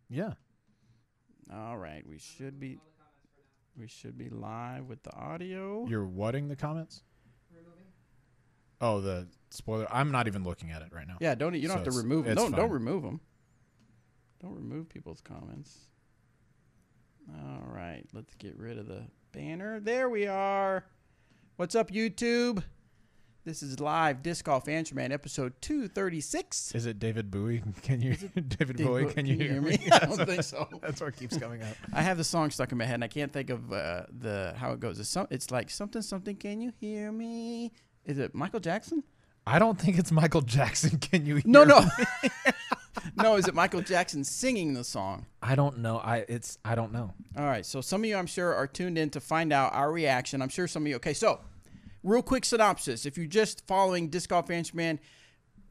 Yeah. All right, we should be live with the audio. You're whatting the comments? Oh, the spoiler. I'm not even looking at it right now. Yeah, you don't have to remove them. It's Don't remove them. Don't remove people's comments. All right, let's get rid of the banner. There we are. What's up, YouTube? This is live Disc Golf Answer Man, episode 236. Is it David Bowie? David Bowie? Can you hear me? I don't think so. That's what keeps coming up. I have the song stuck in my head, and I can't think of how it goes. It's like something. Can you hear me? Is it Michael Jackson? I don't think it's Michael Jackson. Can you hear No. me? No, is it Michael Jackson singing the song? I don't know. I don't know. All right, so some of you, I'm sure, are tuned in to find out our reaction. I'm sure some of you. Okay, so real quick synopsis. If you're just following Disc Golf Answer Man,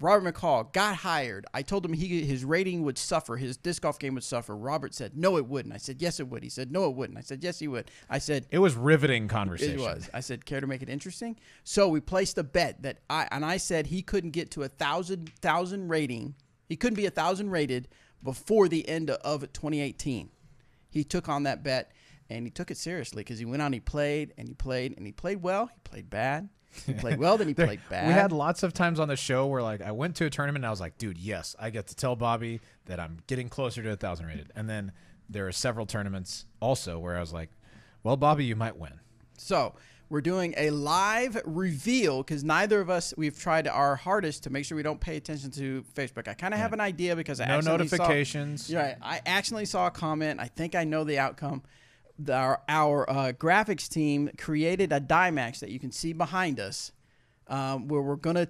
Robert McCall got hired. I told him his rating would suffer. His disc golf game would suffer. Robert said, no, it wouldn't. I said, yes, it would. He said, no, it wouldn't. I said, yes, he would. I said, it was riveting conversation. it was. I said, care to make it interesting? So we placed a bet that I said he couldn't get to 1,000 rating. He couldn't be 1,000 rated before the end of 2018. He took on that bet, and he took it seriously because he went on, he played well, he played bad. He played well, then he played bad. We had lots of times on the show where, like, I went to a tournament and I was like, dude, yes, I get to tell Bobby that I'm getting closer to 1,000 rated. And then there are several tournaments also where I was like, well, Bobby, you might win. So we're doing a live reveal because neither of us, we've tried our hardest to make sure we don't pay attention to Facebook. I kind of have an idea because I no accidentally notifications. Right. I accidentally saw a comment. I think I know the outcome. Our graphics team created a Dimax that you can see behind us, where we're gonna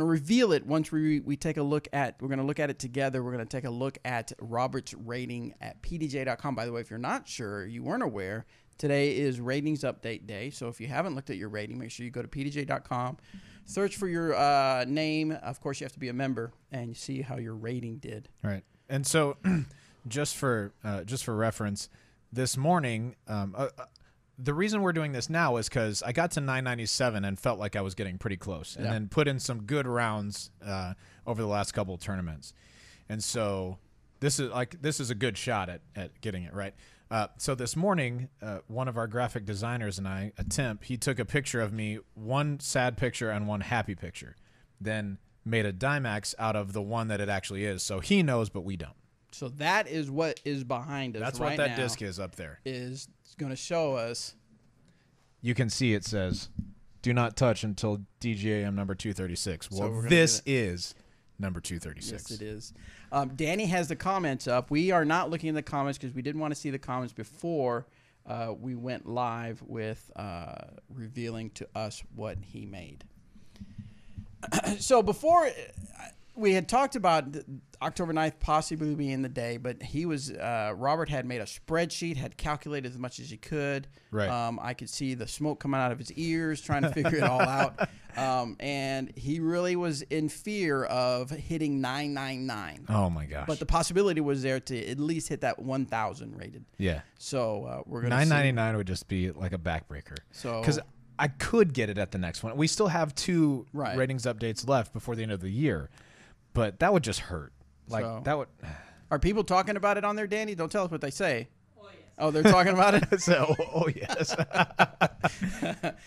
reveal it once we take a look at. We're gonna look at it together. We're gonna take a look at Robert's rating at pdj.com. By the way, if you're not sure, you weren't aware, today is ratings update day. So if you haven't looked at your rating, make sure you go to pdj.com, search for your name. Of course, you have to be a member, and you see how your rating did. Right. And so, just for reference. This morning, the reason we're doing this now is because I got to 997 and felt like I was getting pretty close, and then put in some good rounds over the last couple of tournaments, and so this is a good shot at getting it right. So this morning, one of our graphic designers and I, he took a picture of me, one sad picture and one happy picture, then made a Dimax out of the one that it actually is. So he knows, but we don't. So that is what is behind us. That's right what that now, disc is up there. Is going to show us. You can see it says, "Do not touch until DGAM number 236." Well, So this is number 236. Yes, it is. Danny has the comments up. We are not looking at the comments because we didn't want to see the comments before we went live with revealing to us what he made. So before we had talked about October 9th possibly being the day, but he was Robert had made a spreadsheet, had calculated as much as he could. Right. I could see the smoke coming out of his ears trying to figure it all out. And he really was in fear of hitting 999. Oh my gosh. But the possibility was there to at least hit that 1,000 rated. Yeah. So we're going to 999 would just be like a backbreaker. So because I could get it at the next one. We still have two Right. ratings updates left before the end of the year, but that would just hurt. Like So- that would. Are people talking about it on there, Danny? Don't tell us what they say. Oh, yes. Oh, they're talking about it? So, yes.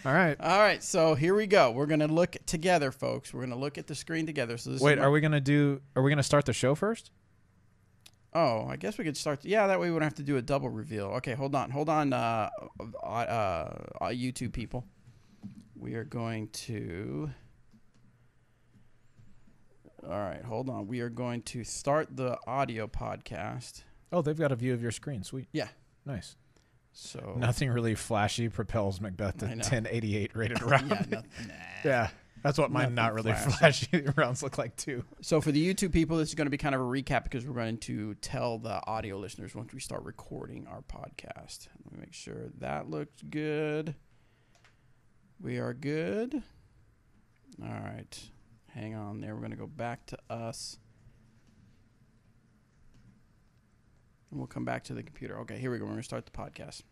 All right. All right, so here we go. We're going to look together, folks. We're going to look at the screen together. So this Wait, is are we gonna start the show first? Oh, I guess we could start. Yeah, that way we wouldn't have to do a double reveal. Okay, hold on, YouTube people. We are going to. All right, hold on. We are going to start the audio podcast. Oh, they've got a view of your screen. Sweet. Yeah. Nice. So Nothing really flashy propels Macbeth to I know. 1088 rated round. Yeah, nah. Yeah. That's what Nothing mine not really flashy. flashy rounds look like too. So for the YouTube people, this is going to be kind of a recap because we're going to tell the audio listeners once we start recording our podcast. Let me make sure that looks good. We are good. All right. Hang on there. We're going to go back to us. And we'll come back to the computer. Okay, here we go. We're going to start the podcast.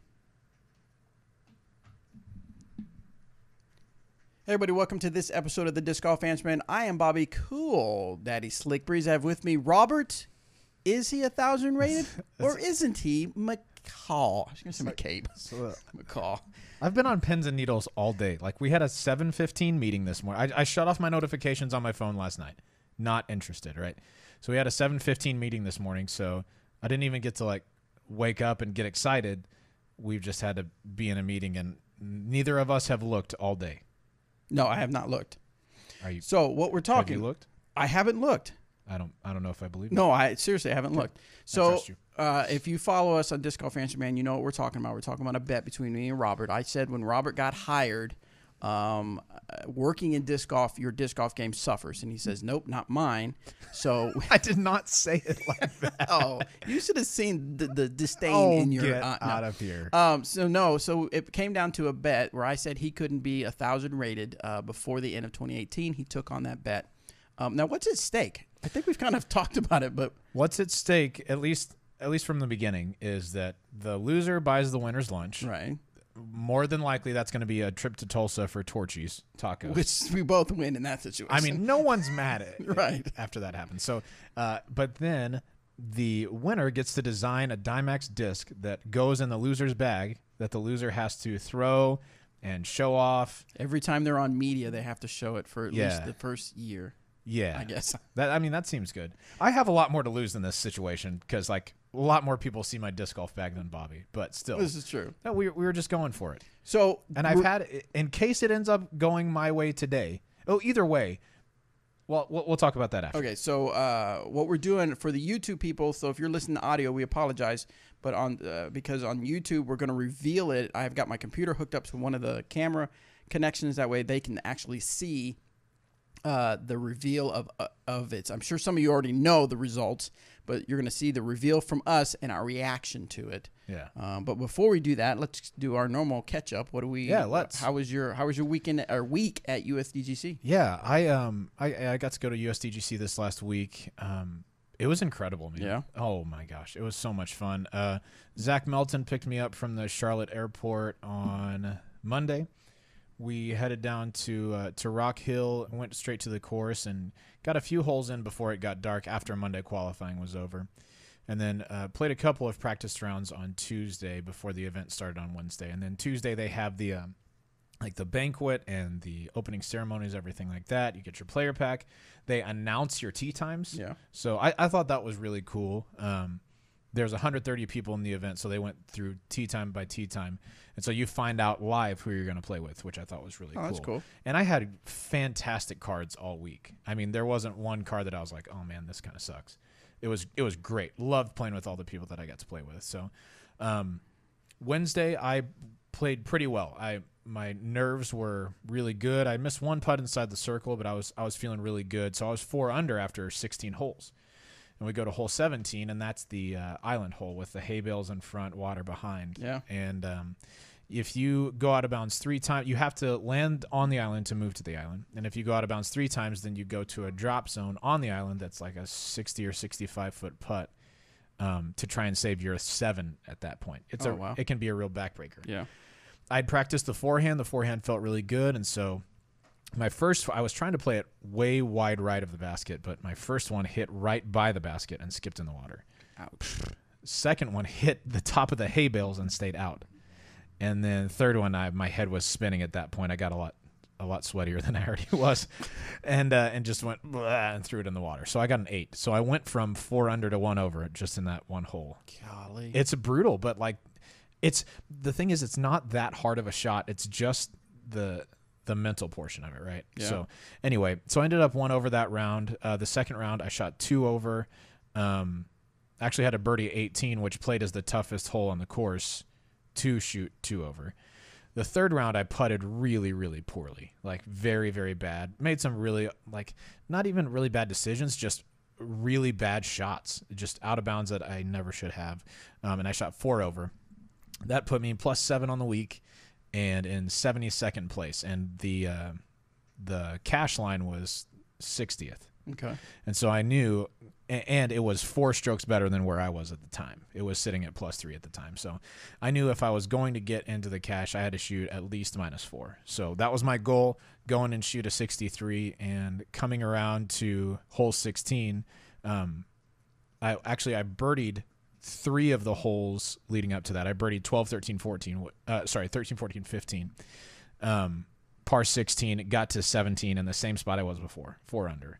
Hey everybody, welcome to this episode of the Disc Golf Answer Man. I am Bobby Cool Daddy Slick Breeze. I have with me Robert Is he 1,000 rated or isn't he McCall? I was going to say McCabe. McCall. I've been on pins and needles all day. Like, we had a 7:15 meeting this morning. I shut off my notifications on my phone last night. Not interested, right? So we had a 7:15 meeting this morning, so I didn't even get to, like, wake up and get excited. We've just had to be in a meeting, and neither of us have looked all day. No, I have not looked. Are you? So what we're talking. Have you looked? I haven't looked. I don't know if I believe you. No, I seriously haven't looked. So trust you. If you follow us on Disc Golf Answer Man, you know what we're talking about. We're talking about a bet between me and Robert. I said when Robert got hired, working in disc golf, your disc golf game suffers. And he says, nope, not mine. So I did not say it like that. Oh, you should have seen the disdain in your get out of here. So it came down to a bet where I said he couldn't be 1,000 rated before the end of 2018. He took on that bet. Now, what's at stake? I think we've kind of talked about it, but what's at stake, at least from the beginning, is that the loser buys the winner's lunch. Right. More than likely, that's going to be a trip to Tulsa for Torchy's tacos, which we both win in that situation. I mean, no one's mad at it right after that happens. So, but then the winner gets to design a Dimax disc that goes in the loser's bag that the loser has to throw and show off. Every time they're on media, they have to show it for at least the first year. Yeah, I guess that seems good. I have a lot more to lose in this situation because, like, a lot more people see my disc golf bag than Bobby. But still, this is true. No, we were just going for it. So, and I've had, in case it ends up going my way today. Oh, either way. Well, we'll talk about that after. Okay, so what we're doing for the YouTube people. So if you're listening to audio, we apologize, but because on YouTube we're going to reveal it. I've got my computer hooked up to one of the camera connections. That way they can actually see the reveal of it. I'm sure some of you already know the results, but you're going to see the reveal from us and our reaction to it. Yeah. But before we do that, let's do our normal catch up. What do we? Yeah, let's. How was your weekend or week at USDGC? Yeah, I got to go to USDGC this last week. It was incredible, man. Yeah. Oh my gosh, it was so much fun. Zach Melton picked me up from the Charlotte airport on Monday. We headed down to Rock Hill, went straight to the course, and got a few holes in before it got dark after Monday qualifying was over. And then played a couple of practice rounds on Tuesday before the event started on Wednesday. And then Tuesday they have the the banquet and the opening ceremonies, everything like that. You get your player pack. They announce your tee times. Yeah. So I thought that was really cool. There's 130 people in the event, so they went through tee time by tee time. And so you find out live who you're going to play with, which I thought was really cool. That's cool. And I had fantastic cards all week. I mean, there wasn't one card that I was like, oh, man, this kind of sucks. It was great. Loved playing with all the people that I got to play with. So Wednesday I played pretty well. My nerves were really good. I missed one putt inside the circle, but I was feeling really good. So I was 4 under after 16 holes. And we go to hole 17, and that's the island hole with the hay bales in front, water behind. Yeah. And if you go out of bounds 3 times, you have to land on the island to move to the island. And if you go out of bounds 3 times, then you go to a drop zone on the island that's like a 60 or 65-foot putt to try and save your 7 at that point. Wow. It can be a real backbreaker. Yeah. I'd practiced the forehand. The forehand felt really good, and so I was trying to play it way wide right of the basket, but my first one hit right by the basket and skipped in the water. Ouch. Second one hit the top of the hay bales and stayed out. And then third one, my head was spinning at that point. I got a lot sweatier than I already was, and just went and threw it in the water. So I got an 8. So I went from 4 under to 1 over just in that one hole. Golly. It's brutal, but the thing is, it's not that hard of a shot. It's just the mental portion of it, right? Yeah. So anyway, I ended up 1 over that round. The second round, I shot 2 over. Actually had a birdie 18, which played as the toughest hole on the course to shoot 2 over. The third round, I putted really, really poorly, like very, very bad. Made some really, not even really bad decisions, just really bad shots, just out of bounds that I never should have. And I shot 4 over. That put me in +7 on the week and in 72nd place. And the cash line was 60th. Okay. And so I knew, and it was 4 strokes better than where I was at the time. It was sitting at +3 at the time. So I knew if I was going to get into the cash, I had to shoot at least -4. So that was my goal, going and shoot a 63. And coming around to hole 16, I birdied 3 of the holes leading up to that. I birdied 12, 13, 14. 13, 14, 15. Par 16. It got to 17 in the same spot I was before, 4 under.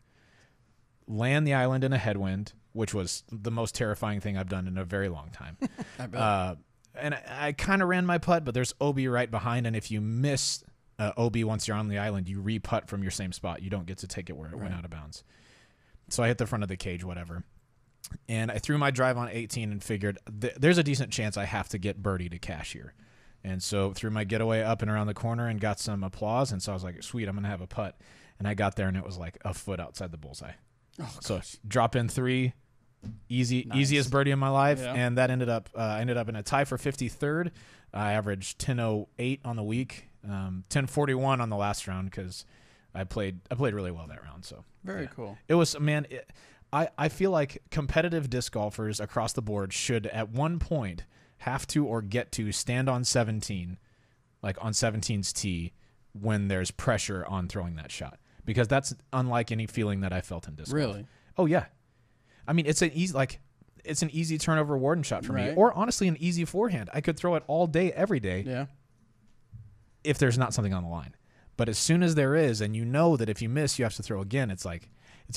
Land the island in a headwind, which was the most terrifying thing I've done in a very long time. I bet. And I kind of ran my putt, but there's OB right behind, and if you miss OB once you're on the island, you re-putt from your same spot. You don't get to take it where it went out of bounds. So I hit the front of the cage, whatever. And I threw my drive on 18 and figured there's a decent chance I have to get birdie to cash here. And so threw my getaway up and around the corner and got some applause. And so I was like, sweet, I'm going to have a putt. And I got there, and it was like a foot outside the bullseye. Oh, so drop in 3, easiest birdie of my life. Yeah. And that ended up in a tie for 53rd. I averaged 10.08 on the week, 10.41 on the last round because I played really well that round. So very cool. It was, man, I feel like competitive disc golfers across the board should at one point have to or get to stand on 17, like on 17's tee when there's pressure on throwing that shot, because that's unlike any feeling that I felt in disc golf. Really? Oh yeah. I mean, it's an easy turnover warden shot for me, or honestly an easy forehand. I could throw it all day, every day. Yeah. If there's not something on the line. But as soon as there is, and you know that if you miss, you have to throw again, it's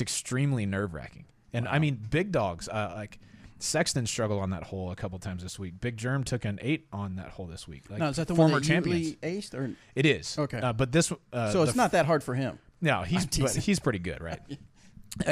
extremely nerve-wracking. And I mean, big dogs, like Sexton struggled on that hole a couple times this week. Big Germ took an 8 on that hole this week. Like, now, is that the former one that champions. you aced? Or? It is. Okay. But this... so it's not that hard for him. No, he's pretty good, right?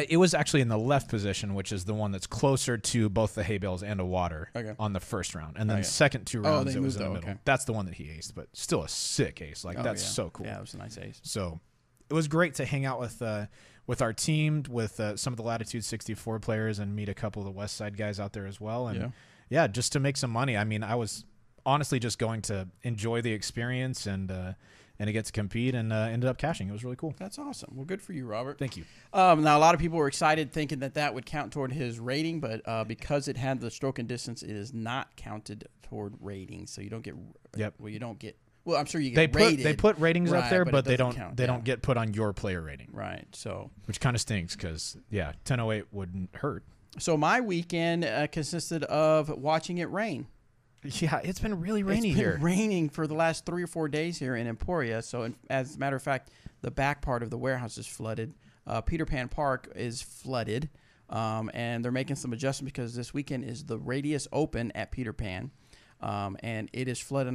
It was actually in the left position, which is the one that's closer to both the hay bales and a water on the first round. And then the second 2 rounds, it was in the middle. That's the one that he aced, but still a sick ace. Like, that's so cool. Yeah, it was a nice ace. So it was great to hang out with our team, with some of the Latitude 64 players, and meet a couple of the West Side guys out there as well. And yeah, just to make some money. I mean, I was honestly just going to enjoy the experience and to get to compete, and ended up cashing. It was really cool. That's awesome. Well, good for you, Robert. Thank you. Now, a lot of people were excited thinking that would count toward his rating, but because it had the stroke and distance, it is not counted toward rating. So you don't get you don't get. Well, I'm sure you get rated. They put ratings up there, but they don't count, they don't get put on your player rating. Right. So which kind of stinks because 10.08 wouldn't hurt. So my weekend consisted of watching it rain. Yeah, it's been really rainy here. It's been raining for the last 3 or 4 days here in Emporia. So, as a matter of fact, the back part of the warehouse is flooded. Peter Pan Park is flooded, and they're making some adjustments because this weekend is the Radius Open at Peter Pan, and it is flooded.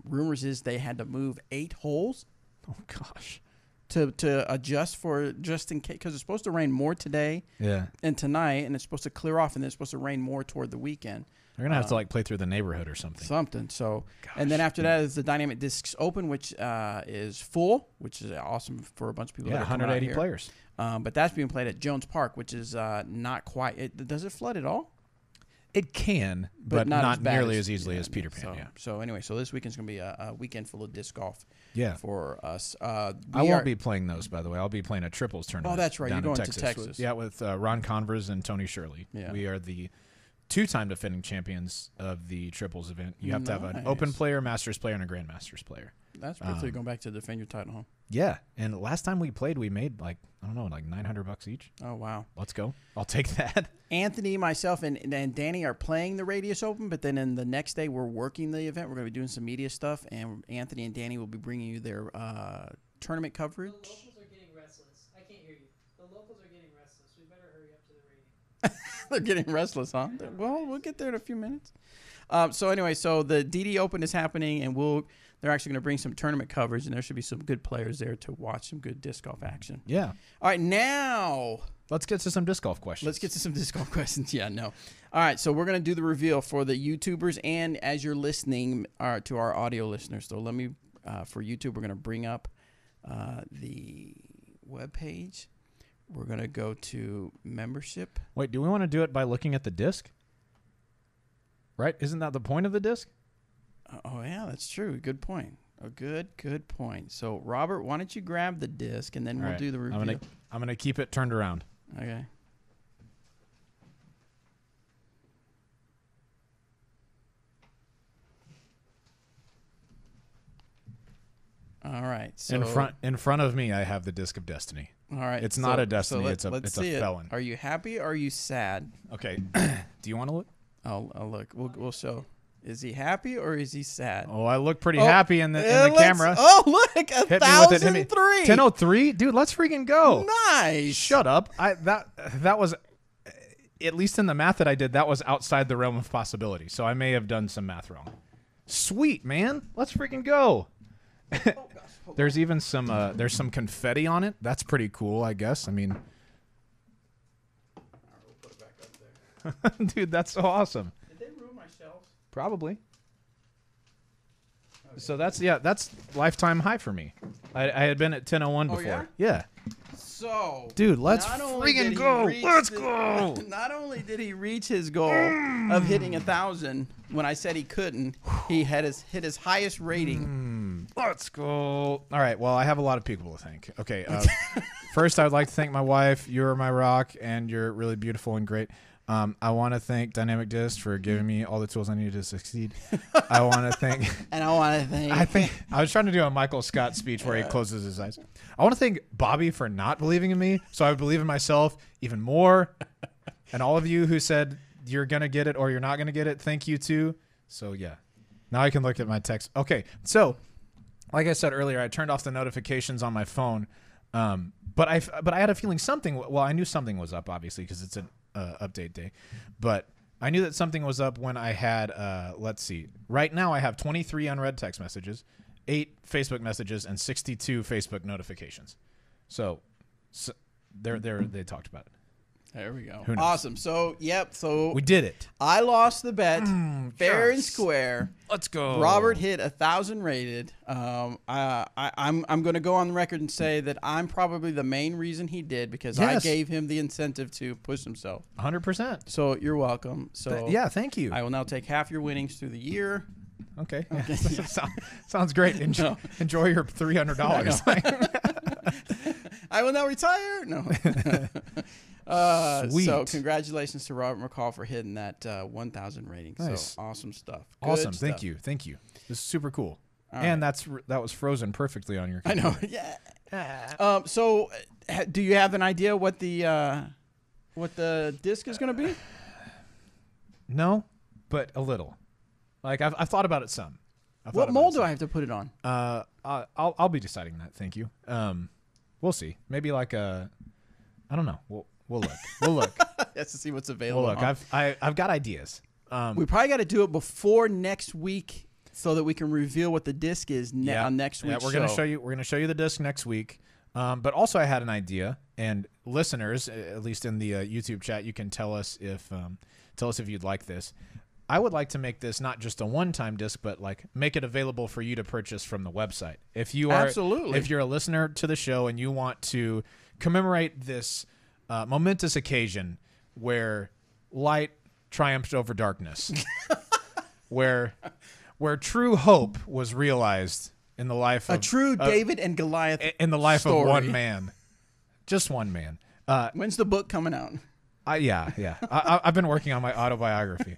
Rumors is they had to move 8 holes. Oh gosh. To adjust for just in case, because it's supposed to rain more today and tonight, and it's supposed to clear off, and then it's supposed to rain more toward the weekend. They're gonna have to play through the neighborhood or something. So, and then after that is the Dynamic Discs Open, which is full, which is awesome for a bunch of people. Yeah, 180 players. But that's being played at Jones Park, which is not quite. Does it flood at all? It can, but not nearly as easily as Peter Pan. So, so anyway, this weekend's gonna be a weekend full of disc golf. Yeah. For us, I won't be playing those, by the way. I'll be playing a triples tournament. Oh, that's right. You're going to Texas. With Ron Convers and Tony Shirley. Yeah. We are the 2-time defending champions of the triples event. You have to have an open player, masters player, and a grandmasters player. That's basically going back to defend your title, huh? Yeah, and last time we played, we made like $900 each. Oh wow! Let's go. I'll take that. Anthony, myself, and Danny are playing the Radius Open, but then in the next day we're working the event. We're going to be doing some media stuff, and Anthony and Danny will be bringing you their tournament coverage. The locals are getting restless. I can't hear you. The locals are getting restless. We better hurry up to the rating. They're getting restless, huh? Well, we'll get there in a few minutes. So anyway, the DD Open is happening, and they're actually going to bring some tournament coverage, and there should be some good players there to watch some good disc golf action. Yeah. All right, now let's get to some disc golf questions. Yeah, no. All right, so we're going to do the reveal for the YouTubers, and as you're listening to our audio listeners. So let me, for YouTube, we're going to bring up the webpage. We're going to go to membership. Wait, do we want to do it by looking at the disc? Right? Isn't that the point of the disc? Oh, yeah, that's true. Good point. A good point. So, Robert, why don't you grab the disc, and then we'll do the review. I'm gonna keep it turned around. Okay. All right. So in front of me, I have the Disc of Destiny. All right. It's not a destiny. Let's it's see a felon. Are you happy or are you sad? Okay. Do you want to look? I'll look. We'll show. Is he happy or is he sad? Oh, I look pretty happy in the camera. Oh, look, Hit me with it. Hit me. 1,003. 10:03, dude. Let's freaking go. Nice. Shut up. That was, at least in the math that I did, that was outside the realm of possibility. So I may have done some math wrong. Sweet, man. Let's freaking go. There's even some there's some confetti on it. That's pretty cool, I guess. I mean, We'll put it back up there. dude, that's so awesome. Did they ruin my shelves? Probably. Okay. So that's lifetime high for me. I had been at 10:01 before. Yeah? Yeah. So, Dude, let's not only did freaking he go. reach Let's the- go. Not only did he reach his goal of hitting 1,000 when I said he couldn't, he hit his highest rating. Let's go. All right. Well, I have a lot of people to thank. Okay. First, I would like to thank my wife. You're my rock, and you're really beautiful and great. I want to thank Dynamic Disc for giving me all the tools I needed to succeed. I want to thank. And I want to thank. I was trying to do a Michael Scott speech where he closes his eyes. I want to thank Bobby for not believing in me, so I believe in myself even more. And all of you who said you're gonna get it or you're not gonna get it, thank you too. So yeah, now I can look at my text. Okay, so like I said earlier, I turned off the notifications on my phone, but I had a feeling something. Well, I knew something was up, obviously, because it's an update day, but I knew that something was up when I had. Let's see. Right now, I have 23 unread text messages, 8 Facebook messages, and 62 Facebook notifications. So they talked about it. There we go. Who knows? Awesome. So, So We did it. I lost the bet, fair and yes. square. Let's go. Robert hit 1,000 rated. I'm going to go on the record and say that I'm probably the main reason he did because I Yes. gave him the incentive to push himself. 100%. So you're welcome. So Yeah, thank you. I will now take half your winnings through the year. Okay. Yeah. Sounds great. Enjoy your $300. I will now retire. No. Sweet. So congratulations to Robert McCall for hitting that 1,000 rating. Nice. So awesome stuff. Awesome. Good Thank stuff. you. Thank you. This is super cool. All And right. that was frozen perfectly on your I computer. know. Yeah. So do you have an idea what the disc is going to be? No, but a little. Like I've thought about it some. What mold do I have to put it on? I'll be deciding that. Thank you. We'll see. Maybe like I don't know. We'll look. We'll look. Just to see what's available. We'll look. I've got ideas. We probably got to do it before next week so that we can reveal what the disc is on next week's we're gonna show you. We're gonna show you the disc next week. But also, I had an idea, and listeners, at least in the YouTube chat, you can tell us if you'd like this. I would like to make this not just a one-time disc, but like make it available for you to purchase from the website. If you are, Absolutely. if you're a listener to the show and you want to commemorate this momentous occasion where light triumphed over darkness, where true hope was realized in the life of a true David and Goliath in the life story. of one man, just one man. When's the book coming out? Yeah. I've been working on my autobiography.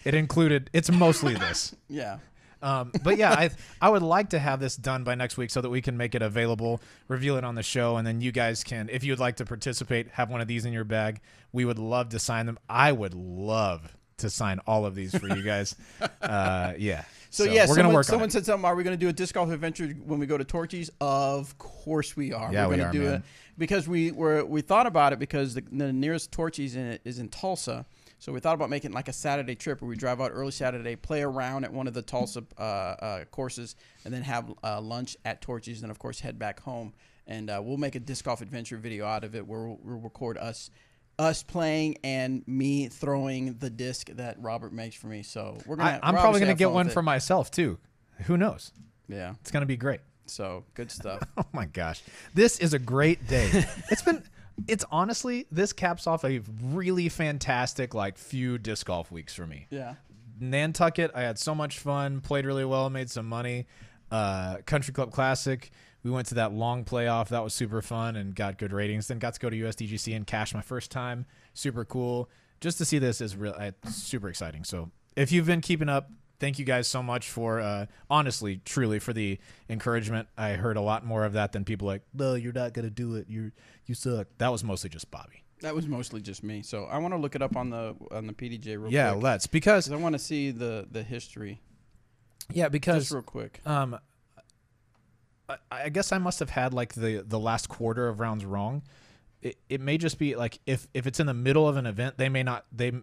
It's mostly this. Yeah. But yeah, I would like to have this done by next week so that we can make it available, reveal it on the show, and then you guys can, if you'd like to participate, have one of these in your bag. We would love to sign them. I would love to sign all of these for you guys. Yeah. So we're gonna work on someone it. said something. Are we going to do a disc golf adventure when we go to Torchy's? Of course we are. Yeah, we're we gonna are, do man. it because we thought about it because the nearest Torchy's is in Tulsa. So we thought about making like a Saturday trip where we drive out early Saturday, play around at one of the Tulsa courses, and then have lunch at Torchy's, and of course head back home. And we'll make a disc golf adventure video out of it where we'll record us playing and me throwing the disc that Robert makes for me. So I'm probably gonna get one for myself too. Who knows? Yeah, It's gonna be great. so good stuff. Oh my gosh, this is a great day. It's honestly, this caps off a really fantastic few disc golf weeks for me. Yeah. Nantucket, I had so much fun, played really well, made some money. Country Club Classic, we went to that long playoff. That was super fun and got good ratings. Then got to go to USDGC and cash my first time. Super cool. Just to see this is super exciting. So if you've been keeping up thank you guys so much for, honestly, truly, for the encouragement. I heard a lot more of that than people like, no, you're not going to do it. You suck. That was mostly just Bobby. That was mostly just me. So I want to look it up on the PDJ real quick. Yeah, let's. Because I want to see the history. Yeah, because. Just real quick. I guess I must have had like the last quarter of rounds wrong. It may just be like if it's in the middle of an event, they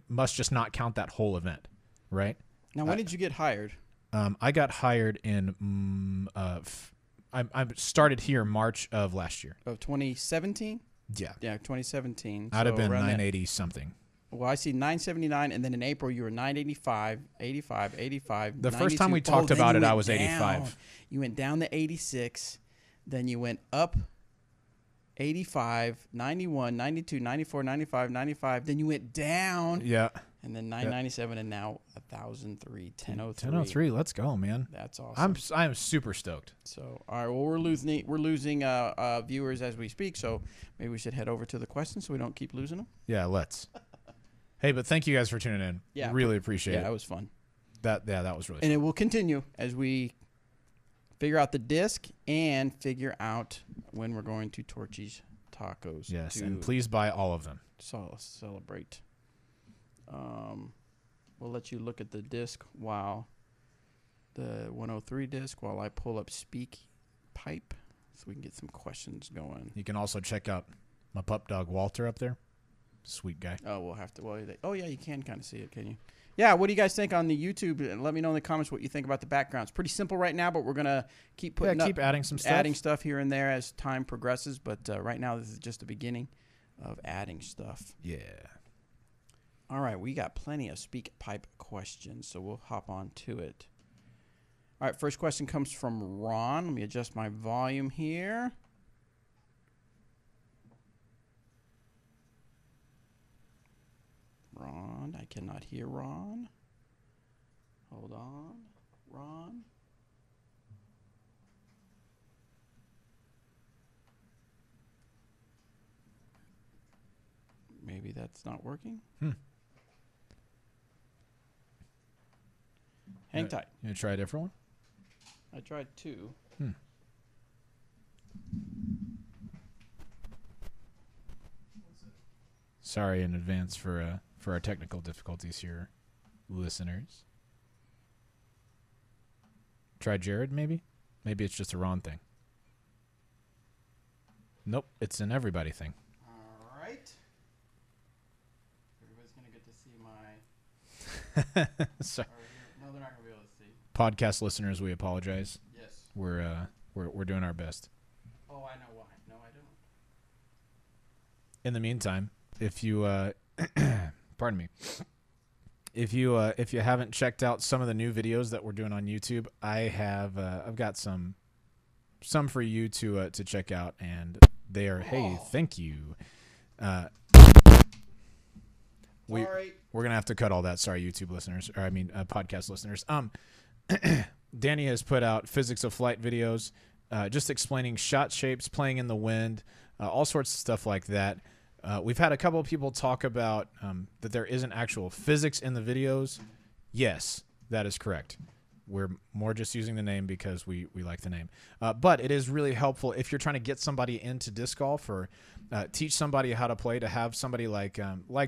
must just not count that whole event, right? Now, when did you get hired? I got hired in I started here March of last year. Of 2017? Yeah. Yeah, 2017. I'd have been 980 something. Well, I see 979, and then in April you were 985, 85, 85. The first time we talked about it, I was 85. You went down to 86, then you went up 85, 91, 92, 94, 95, 95. Then you went down. Yeah. And then 997, and now 1,003, 1003. 1003. Let's go, man. That's awesome. I'm super stoked. So, all right. Well, we're losing viewers as we speak. So maybe we should head over to the questions so we don't keep losing them. Yeah, let's. Hey, but thank you guys for tuning in. Yeah, really appreciate it. Yeah, that was fun. That was really. And fun. it will continue as we figure out the disc and figure out when we're going to Torchy's Tacos. Yes, and please buy all of them. Celebrate. We'll let you look at the disc while the 103 disc while I pull up Speak Pipe so we can get some questions going. You can also check out my pup dog Walter up there. Sweet guy. Oh, we'll have to. Well, yeah, you can kind of see it, can you? Yeah. What do you guys think on the YouTube? And let me know in the comments what you think about the background. It's pretty simple right now, but we're gonna keep adding some stuff. Adding stuff here and there as time progresses. But right now, this is just the beginning of adding stuff. Yeah. All right, we got plenty of Speak Pipe questions, so we'll hop on to it. All right, first question comes from Ron. Let me adjust my volume here. Ron, I cannot hear Ron. Hold on, Ron. Maybe that's not working. Hang tight. You gonna try a different one? I tried two. Sorry in advance for our technical difficulties here, listeners. Try Jared, maybe? Maybe it's just a Ron thing. Nope, it's an everybody thing. All right. Everybody's going to get to see my... Sorry. No, they're not going to be able to see. Podcast listeners, we apologize. Yes. We're doing our best. Oh, I know why. No, I don't. In the meantime, if you pardon me. If you haven't checked out some of the new videos that we're doing on YouTube, I've got some for you to check out, and they are hey, thank you. We're gonna have to cut all that. Sorry, YouTube listeners, or I mean podcast listeners. Danny has put out physics of flight videos, just explaining shot shapes, playing in the wind, all sorts of stuff like that. We've had a couple of people talk about that there isn't actual physics in the videos. Yes, that is correct. We're more just using the name because we like the name. But it is really helpful if you're trying to get somebody into disc golf or teach somebody how to play, to have somebody like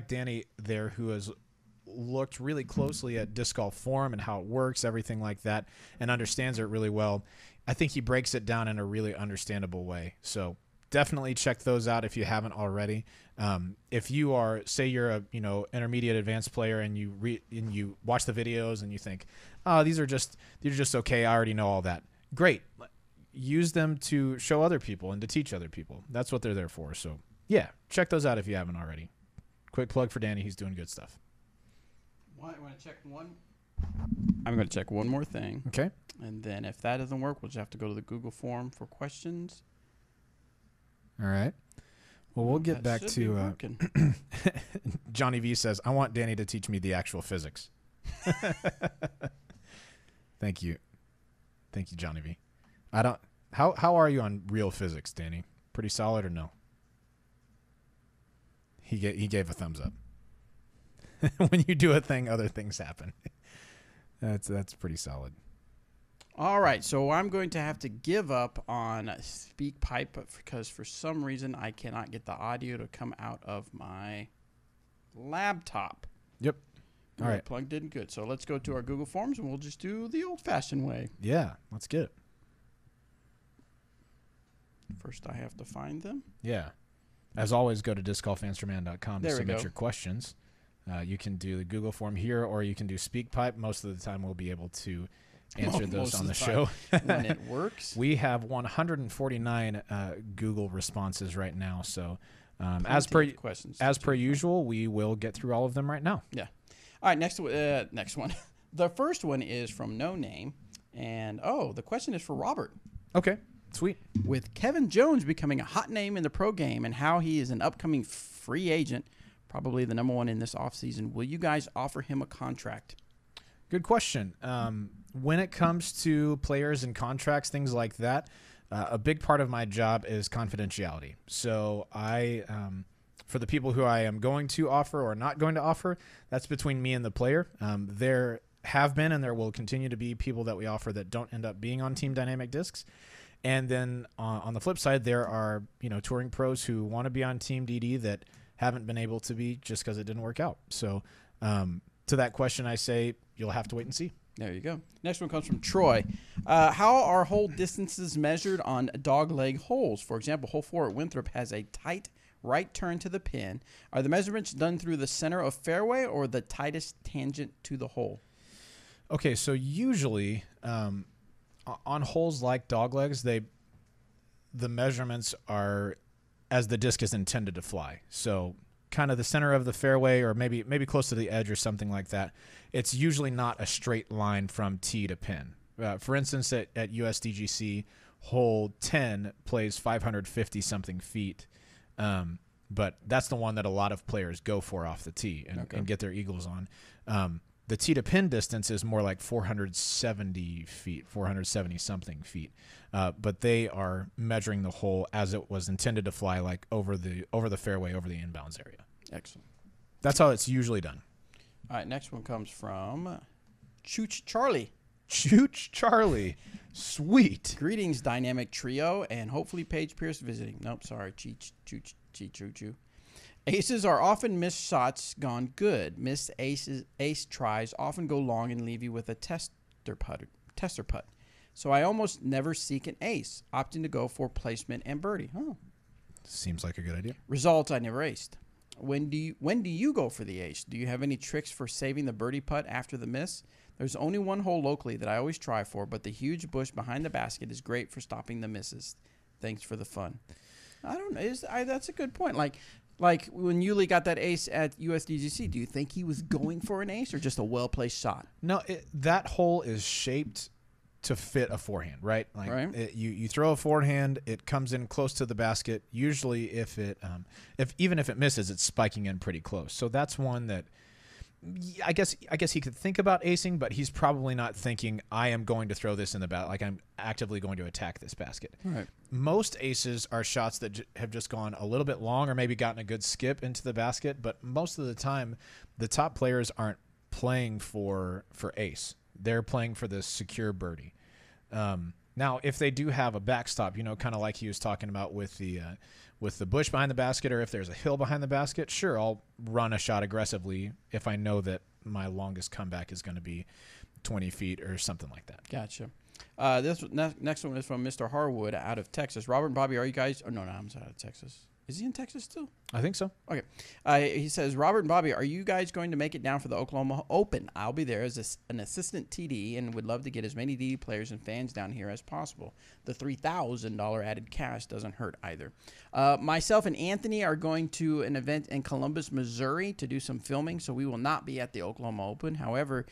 Danny there who has looked really closely at disc golf form and how it works, everything like that, and understands it really well. I think he breaks it down in a really understandable way. So definitely check those out if you haven't already. If you are, say you're a intermediate advanced player and you watch the videos and you think, oh, these are just okay, I already know all that. Great. Use them to show other people and to teach other people. That's what they're there for. So yeah, check those out if you haven't already. Quick plug for Danny. He's doing good stuff. I want to check one. I'm going to check one more thing. Okay. And then if that doesn't work, we'll just have to go to the Google form for questions. All right. Well, we'll get back to Johnny V says, I want Danny to teach me the actual physics. Thank you. Thank you, Johnny V. How are you on real physics, Danny? Pretty solid or no? He gave a thumbs up. When you do a thing, other things happen. That's pretty solid. All right, so I'm going to have to give up on Speak Pipe because for some reason I cannot get the audio to come out of my laptop. Yep. All right. Plugged in good. So let's go to our Google Forms and we'll just do the old-fashioned way. Yeah, let's get it. First, I have to find them. Yeah. As always, go to discgolfanswerman.com to There we submit go. your questions. You can do the Google form here, or you can do SpeakPipe. Most of the time, we'll be able to answer those Most on of the the show. When it works. We have 149 Google responses right now. So as Plenty per of questions. usual, we will get through all of them right now. Yeah. All right, next one. The first one is from No Name. And, the question is for Robert. Okay, sweet. With Kevin Jones becoming a hot name in the pro game and how he is an upcoming free agent, probably the number one in this offseason, will you guys offer him a contract? Good question. When it comes to players and contracts, things like that, a big part of my job is confidentiality. So for the people who I am going to offer or not going to offer, that's between me and the player. There have been and there will continue to be people that we offer that don't end up being on Team Dynamic Discs. And then on the flip side, there are touring pros who want to be on Team DD that haven't been able to be just because it didn't work out. So to that question, I say you'll have to wait and see. There you go. Next one comes from Troy. How are hole distances measured on dogleg holes? For example, hole 4 at Winthrop has a tight right turn to the pin. Are the measurements done through the center of fairway or the tightest tangent to the hole? Okay, so usually on holes like doglegs, the measurements are as the disc is intended to fly. So kind of the center of the fairway or maybe close to the edge or something like that. It's usually not a straight line from tee to pin. For instance, at USDGC, hole 10 plays 550-something feet, but that's the one that a lot of players go for off the tee and get their eagles on. The tee to pin distance is more like 470 feet, 470-something feet, but they are measuring the hole as it was intended to fly, like over the fairway, over the inbounds area. Excellent. That's how it's usually done. All right, next one comes from Chooch Charlie. Chooch Charlie. Sweet. Greetings, Dynamic Trio, and hopefully Paige Pierce visiting. Nope, sorry. Choo. Aces are often missed shots gone good. Missed ace tries often go long and leave you with a tester putt. So I almost never seek an ace, opting to go for placement and birdie. Oh. Seems like a good idea. Results, I never aced. When do you go for the ace? Do you have any tricks for saving the birdie putt after the miss? There's only one hole locally that I always try for, but the huge bush behind the basket is great for stopping the misses. Thanks for the fun. I don't know. That's a good point. Like when Yuli got that ace at USDGC, do you think he was going for an ace or just a well-placed shot? No, that hole is shaped to fit a forehand, right? Like right. You throw a forehand, it comes in close to the basket. Usually, if even if it misses, it's spiking in pretty close. So that's one that I guess he could think about acing, but he's probably not thinking I am going to throw this in the basket. Like I'm actively going to attack this basket. Right. Most aces are shots that have just gone a little bit long or maybe gotten a good skip into the basket. But most of the time, the top players aren't playing for ace. They're playing for the secure birdie. Now, if they do have a backstop, kind of like he was talking about with the bush behind the basket, or if there's a hill behind the basket, sure, I'll run a shot aggressively if I know that my longest comeback is going to be 20 feet or something like that. Gotcha. This next one is from Mr. Harwood out of Texas. Robert and Bobby, are you guys? Oh, no, I'm out of Texas. Is he in Texas still? I think so. Okay. He says, Robert and Bobby, are you guys going to make it down for the Oklahoma Open? I'll be there as an assistant TD and would love to get as many DD players and fans down here as possible. The $3,000 added cash doesn't hurt either. Myself and Anthony are going to an event in Columbus, Missouri to do some filming, so we will not be at the Oklahoma Open. However,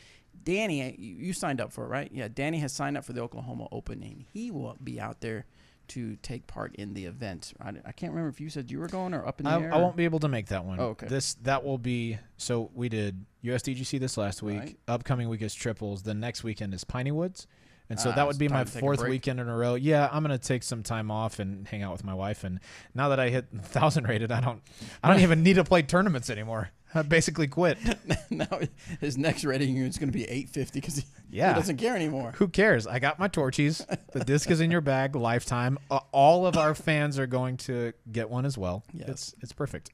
Danny, you signed up for it, right? Yeah, Danny has signed up for the Oklahoma Open, and he will be out there to take part in the event. I can't remember if you said you were going or up in the air. I won't be able to make that one. Oh, okay. That will be, so we did USDGC this last week. Right. Upcoming week is triples. The next weekend is Piney Woods. And so that would be my time to take a fourth break. weekend in a row. Yeah, I'm going to take some time off and hang out with my wife. And now that I hit 1,000 rated, I don't even need to play tournaments anymore. Basically quit. Now his next rating is going to be 850 because he Yeah. doesn't care anymore. Who cares? I got my Torchies. The disc is in your bag, lifetime. All of our fans are going to get one as well. Yes. It's perfect.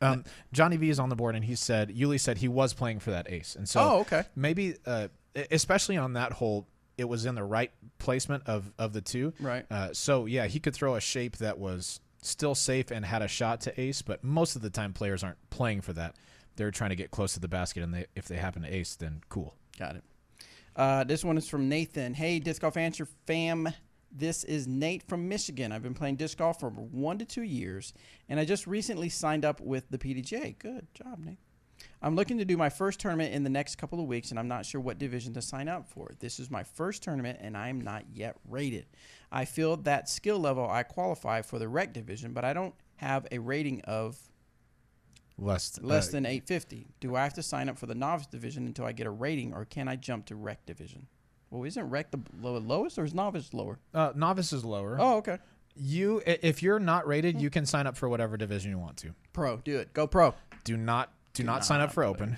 Johnny V is on the board, and Yuli said he was playing for that ace. And so okay. maybe, especially on that hole, it was in the right placement of the two. Right. So, yeah, he could throw a shape that was still safe and had a shot to ace, but most of the time players aren't playing for that. They're trying to get close to the basket, and if they happen to ace, then cool. Got it. This one is from Nathan. Hey, Disc Golf Answer fam. This is Nate from Michigan. I've been playing disc golf for 1 to 2 years, and I just recently signed up with the PDGA. Good job, Nate. I'm looking to do my first tournament in the next couple of weeks, and I'm not sure what division to sign up for. This is my first tournament, and I'm not yet rated. I feel that skill level I qualify for the rec division, but I don't have a rating of less than 850. Do I have to sign up for the novice division until I get a rating, or can I jump to rec division? Well, isn't rec the lowest, or is novice lower? Novice is lower. Oh, okay. If you're not rated, you can sign up for whatever division you want to. Pro, do it. Go pro. Do not sign up for open.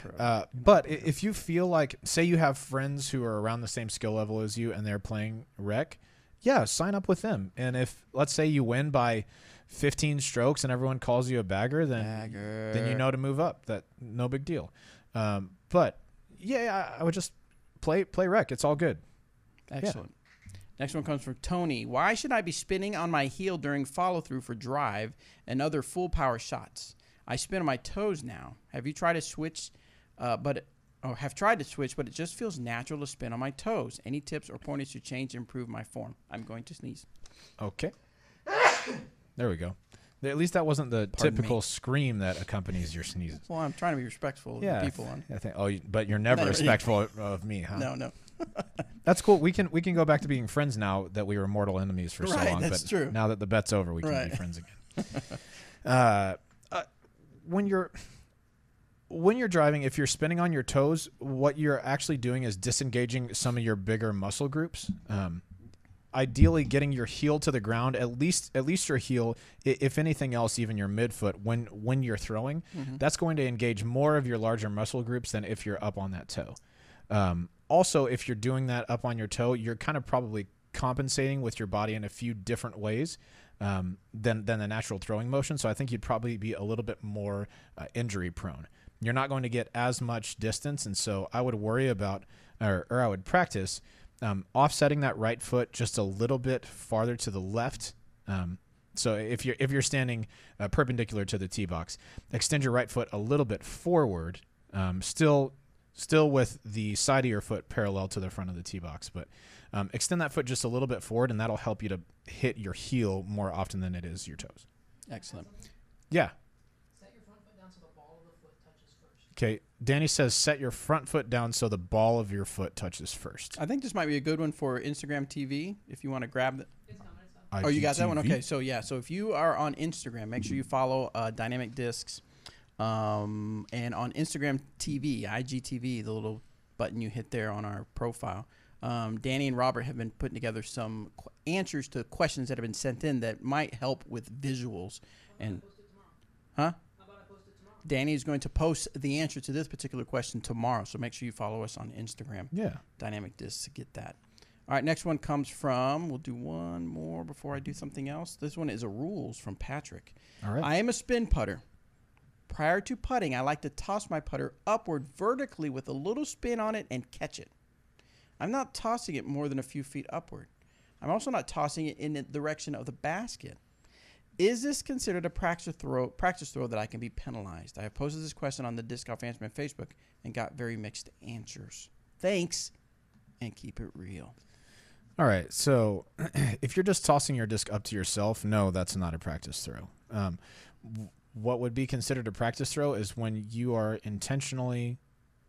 But if you feel like, say you have friends who are around the same skill level as you and they're playing rec, yeah, sign up with them. And if, let's say you win by 15 strokes and everyone calls you a bagger, then you know to move up. That no big deal. But yeah, I would just play rec. It's all good. Excellent. Yeah. Next one comes from Tony. Why should I be spinning on my heel during follow through for drive and other full power shots? I spin on my toes now. Have tried to switch, but it just feels natural to spin on my toes. Any tips or pointers to change and improve my form? I'm going to sneeze. Okay. There we go. At least that wasn't the typical scream that accompanies your sneezes. Well, I'm trying to be respectful of the people. I think. But you're never respectful of me, huh? No. That's cool. We can go back to being friends now that we were mortal enemies for so long. That's true. Now that the bet's over, we can be friends again. When you're driving, if you're spinning on your toes, what you're actually doing is disengaging some of your bigger muscle groups. Ideally, getting your heel to the ground, at least your heel, if anything else, even your midfoot, when you're throwing, that's going to engage more of your larger muscle groups than if you're up on that toe. Also, if you're doing that up on your toe, you're kind of probably compensating with your body in a few different ways than the natural throwing motion. So I think you'd probably be a little bit more injury prone. You're not going to get as much distance, and so I would worry about, or I would practice offsetting that right foot just a little bit farther to the left. So if you're standing perpendicular to the tee box, extend your right foot a little bit forward, still with the side of your foot parallel to the front of the tee box, but extend that foot just a little bit forward, and that'll help you to hit your heel more often than it is your toes. Excellent. Yeah. Set your front foot down so the ball of the foot touches first. Okay. Danny says set your front foot down so the ball of your foot touches first. I think this might be a good one for Instagram TV if you want to grab it. It's coming. Oh, you got that one? Okay. So if you are on Instagram, make sure you follow Dynamic Discs. And on Instagram TV, IGTV, the little button you hit there on our profile, Danny and Robert have been putting together some answers to questions that have been sent in that might help with visuals. And How about I post it tomorrow? Danny is going to post the answer to this particular question tomorrow, so make sure you follow us on Instagram. Yeah. Dynamic Discs to get that. All right, next one comes from, we'll do one more before I do something else. This one is a rules from Patrick. All right. I am a spin putter. Prior to putting, I like to toss my putter upward vertically with a little spin on it and catch it. I'm not tossing it more than a few feet upward. I'm also not tossing it in the direction of the basket. Is this considered a practice throw that I can be penalized? I have posted this question on the Disc Golf Answer on Facebook and got very mixed answers. Thanks, and keep it real. All right. So if you're just tossing your disc up to yourself, no, that's not a practice throw. What would be considered a practice throw is when you are intentionally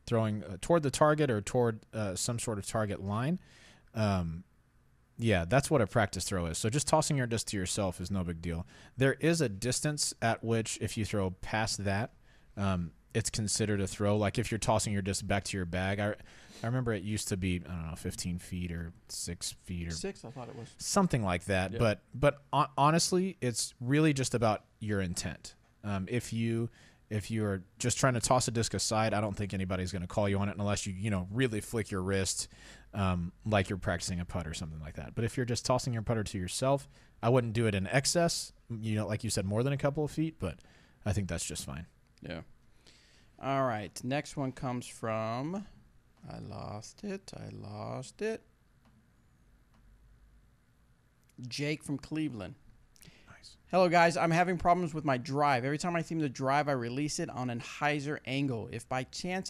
throwing toward the target or toward some sort of target line. Yeah, that's what a practice throw is. So just tossing your disc to yourself is no big deal. There is a distance at which if you throw past that, it's considered a throw. Like if you're tossing your disc back to your bag. I remember it used to be, I don't know, 15 feet or 6 feet or 6, I thought it was. Something like that. Yeah. But honestly, it's really just about your intent. If you If you're just trying to toss a disc aside, I don't think anybody's going to call you on it unless you really flick your wrist like you're practicing a putt or something like that. But if you're just tossing your putter to yourself, I wouldn't do it in excess, like you said, more than a couple of feet, but I think that's just fine. Yeah. All right. Next one comes from, I lost it. Jake from Cleveland. Nice. Hello, guys. I'm having problems with my drive. Every time I seem to drive, I release it on an Hyzer angle. If by chance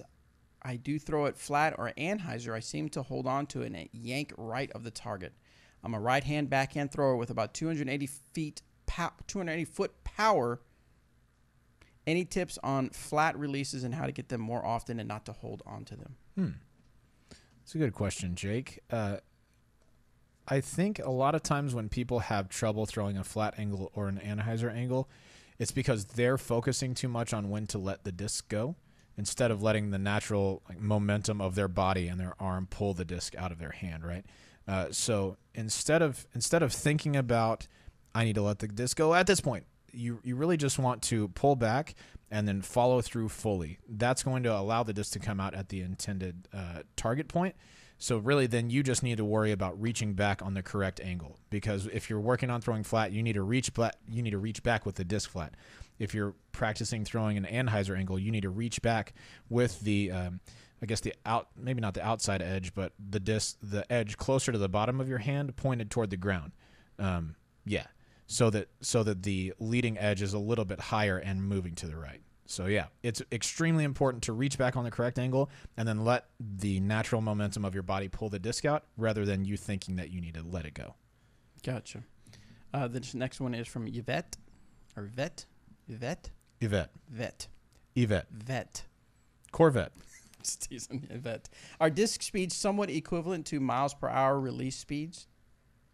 I do throw it flat or anhyzer, I seem to hold on to it and yank right of the target. I'm a right-hand backhand thrower with about 280 foot power. Any tips on flat releases and how to get them more often and not to hold on to them? That's a good question, Jake. I think a lot of times when people have trouble throwing a flat angle or an anhyzer angle, it's because they're focusing too much on when to let the disc go instead of letting the natural momentum of their body and their arm pull the disc out of their hand, right? So instead of thinking about, I need to let the disc go at this point, you really just want to pull back and then follow through fully. That's going to allow the disc to come out at the intended target point. So really then you just need to worry about reaching back on the correct angle, because if you're working on throwing flat, you need to reach back with the disc flat. If you're practicing throwing an anhyzer angle, you need to reach back with the maybe not the outside edge, but the edge closer to the bottom of your hand pointed toward the ground. So that the leading edge is a little bit higher and moving to the right. So yeah, it's extremely important to reach back on the correct angle and then let the natural momentum of your body pull the disc out rather than you thinking that you need to let it go. Gotcha. This next one is from Yvette. Corvette. Just teasing Yvette. Are disc speeds somewhat equivalent to miles per hour release speeds?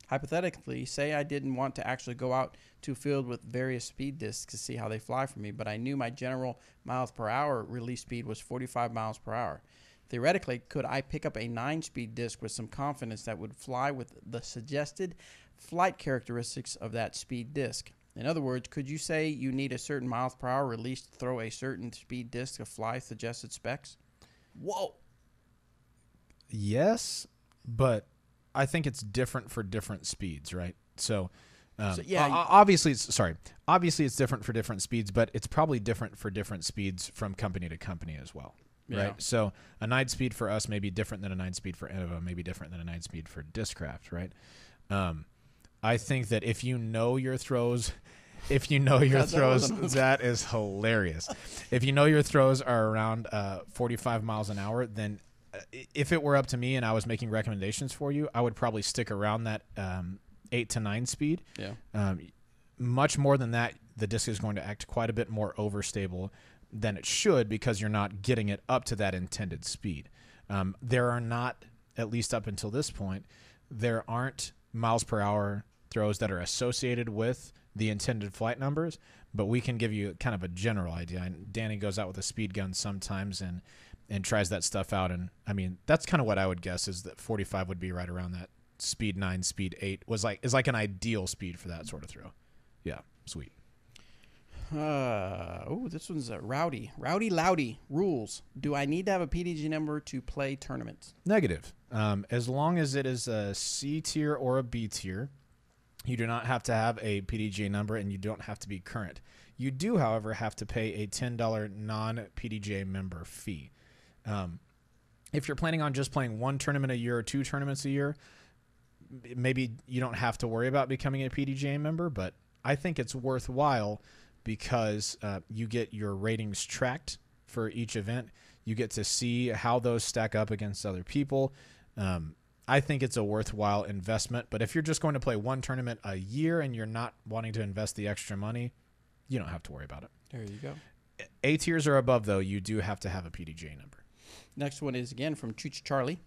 Hypothetically, say I didn't want to actually go out to a field with various speed discs to see how they fly for me, but I knew my general miles per hour release speed was 45 miles per hour. Theoretically, could I pick up a 9-speed disc with some confidence that would fly with the suggested flight characteristics of that speed disc? In other words, could you say you need a certain miles per hour release to throw a certain speed disc to fly suggested specs? Whoa. Yes, but I think it's different for different speeds, right? Obviously it's different for different speeds, but it's probably different for different speeds from company to company as well, right? So a 9-speed for us may be different than a 9-speed for Innova, maybe different than a 9-speed for Discraft, right? I think that if you know your throws, that is hilarious. If you know your throws are around 45 miles an hour, then if it were up to me and I was making recommendations for you, I would probably stick around that 8 to 9 speed. Yeah. Much more than that, the disc is going to act quite a bit more overstable than it should because you're not getting it up to that intended speed. There are not, at least up until this point, there aren't miles per hour throws that are associated with the intended flight numbers, but we can give you kind of a general idea. And Danny goes out with a speed gun sometimes and tries that stuff out. And I mean, that's kind of what I would guess is that 45 would be right around that. Speed 9, speed 8 is like an ideal speed for that sort of throw. Yeah, sweet. This one's a Rowdy Loudy. Rules. Do I need to have a PDG number to play tournaments? Negative. As long as it is a C tier or a B tier, you do not have to have a PDGA number and you don't have to be current. You do, however, have to pay a $10 non-PDGA member fee. If you're planning on just playing one tournament a year or 2 tournaments a year, maybe you don't have to worry about becoming a PDGA member, but I think it's worthwhile because you get your ratings tracked for each event. You get to see how those stack up against other people. I think it's a worthwhile investment, but if you're just going to play one tournament a year and you're not wanting to invest the extra money, you don't have to worry about it. There you go. A tiers or above, though, you do have to have a PDGA number. Next one is, again, from Chooch Charlie.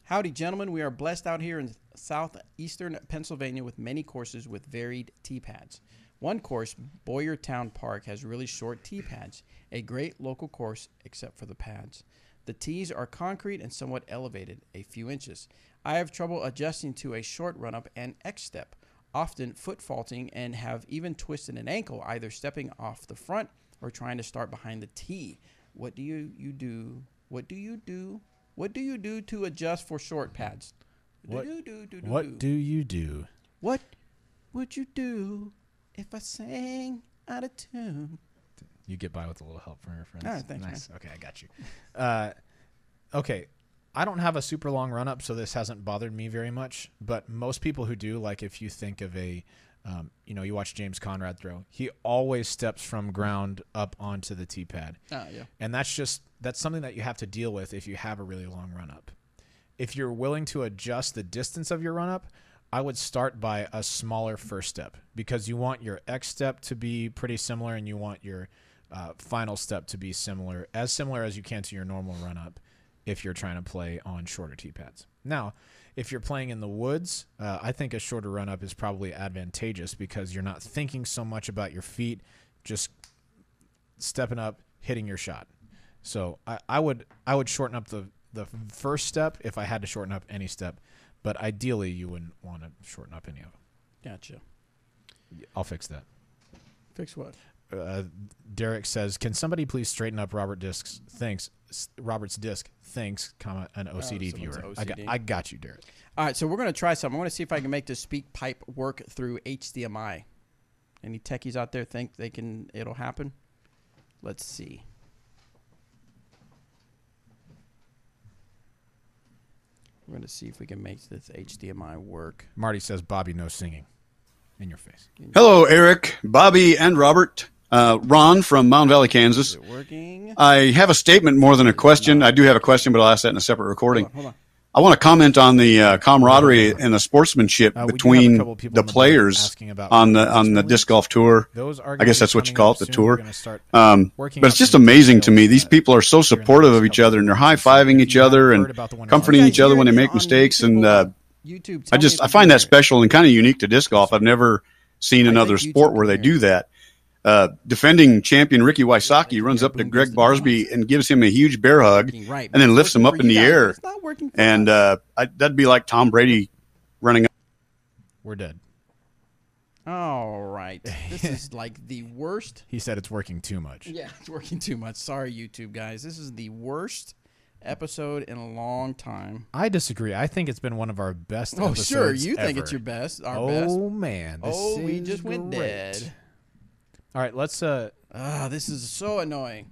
Howdy, gentlemen. We are blessed out here in southeastern Pennsylvania with many courses with varied tee pads. One course, Boyertown Park, has really short tee pads, a great local course except for the pads. The tees are concrete and somewhat elevated, a few inches. I have trouble adjusting to a short run-up and X-step, often foot faulting and have even twisted an ankle either stepping off the front or trying to start behind the tee. What do you do? What do you do? What do you do to adjust for short pads? What do you do? What would you do if I sang out of tune? You get by with a little help from your friends. All right, thanks, nice. man. Okay, I got you. Okay, I don't have a super long run up, so this hasn't bothered me very much. But most people who do, like if you think of a, you watch James Conrad throw, he always steps from ground up onto the tee pad. Oh, yeah. And that's something that you have to deal with if you have a really long run up. If you're willing to adjust the distance of your run up, I would start by a smaller first step, because you want your X step to be pretty similar, and you want your final step to be similar as you can to your normal run up if you're trying to play on shorter tee pads. Now, if you're playing in the woods, I think a shorter run up is probably advantageous, because you're not thinking so much about your feet, just stepping up, hitting your shot. So I would shorten up the first step if I had to shorten up any step, but ideally you wouldn't want to shorten up any of them. Gotcha. I'll fix that. Fix what? Derek says, "Can somebody please straighten up Robert's disc? Thanks, comma an OCD viewer." OCD. I got you, Derek. All right, so we're going to try something. I want to see if I can make the speak pipe work through HDMI. Any techies out there think it'll happen? Let's see. We're going to see if we can make this HDMI work. Marty says, "Bobby, no singing." In your face. Hello, Eric, Bobby, and Robert. Ron from Mountain Valley, Kansas. Is it working? I have a statement more than a question. I do have a question, but I'll ask that in a separate recording. Hold on. I want to comment on the camaraderie and the sportsportsmanship between the players on the disc golf tour. I guess that's what you call it, the tour. But it's just amazing to me. These people are so supportive of each other, and they're high-fiving each other and comforting each other when they make mistakes. And I find that special and kind of unique to disc golf. I've never seen another sport where they do that. Defending champion Ricky Wysocki runs up to Greg Barsby and gives him a huge bear hug, and then lifts him up in the air. And that'd be like Tom Brady running up. We're dead. All right. This is like the worst. He said it's working too much. Yeah, it's working too much. Sorry, YouTube guys. This is the worst episode in a long time. I disagree. I think it's been one of our best episodes. Oh, sure. You ever. think it's your best. Our best. best. Oh, man. We just went dead. All right, let's this is so annoying.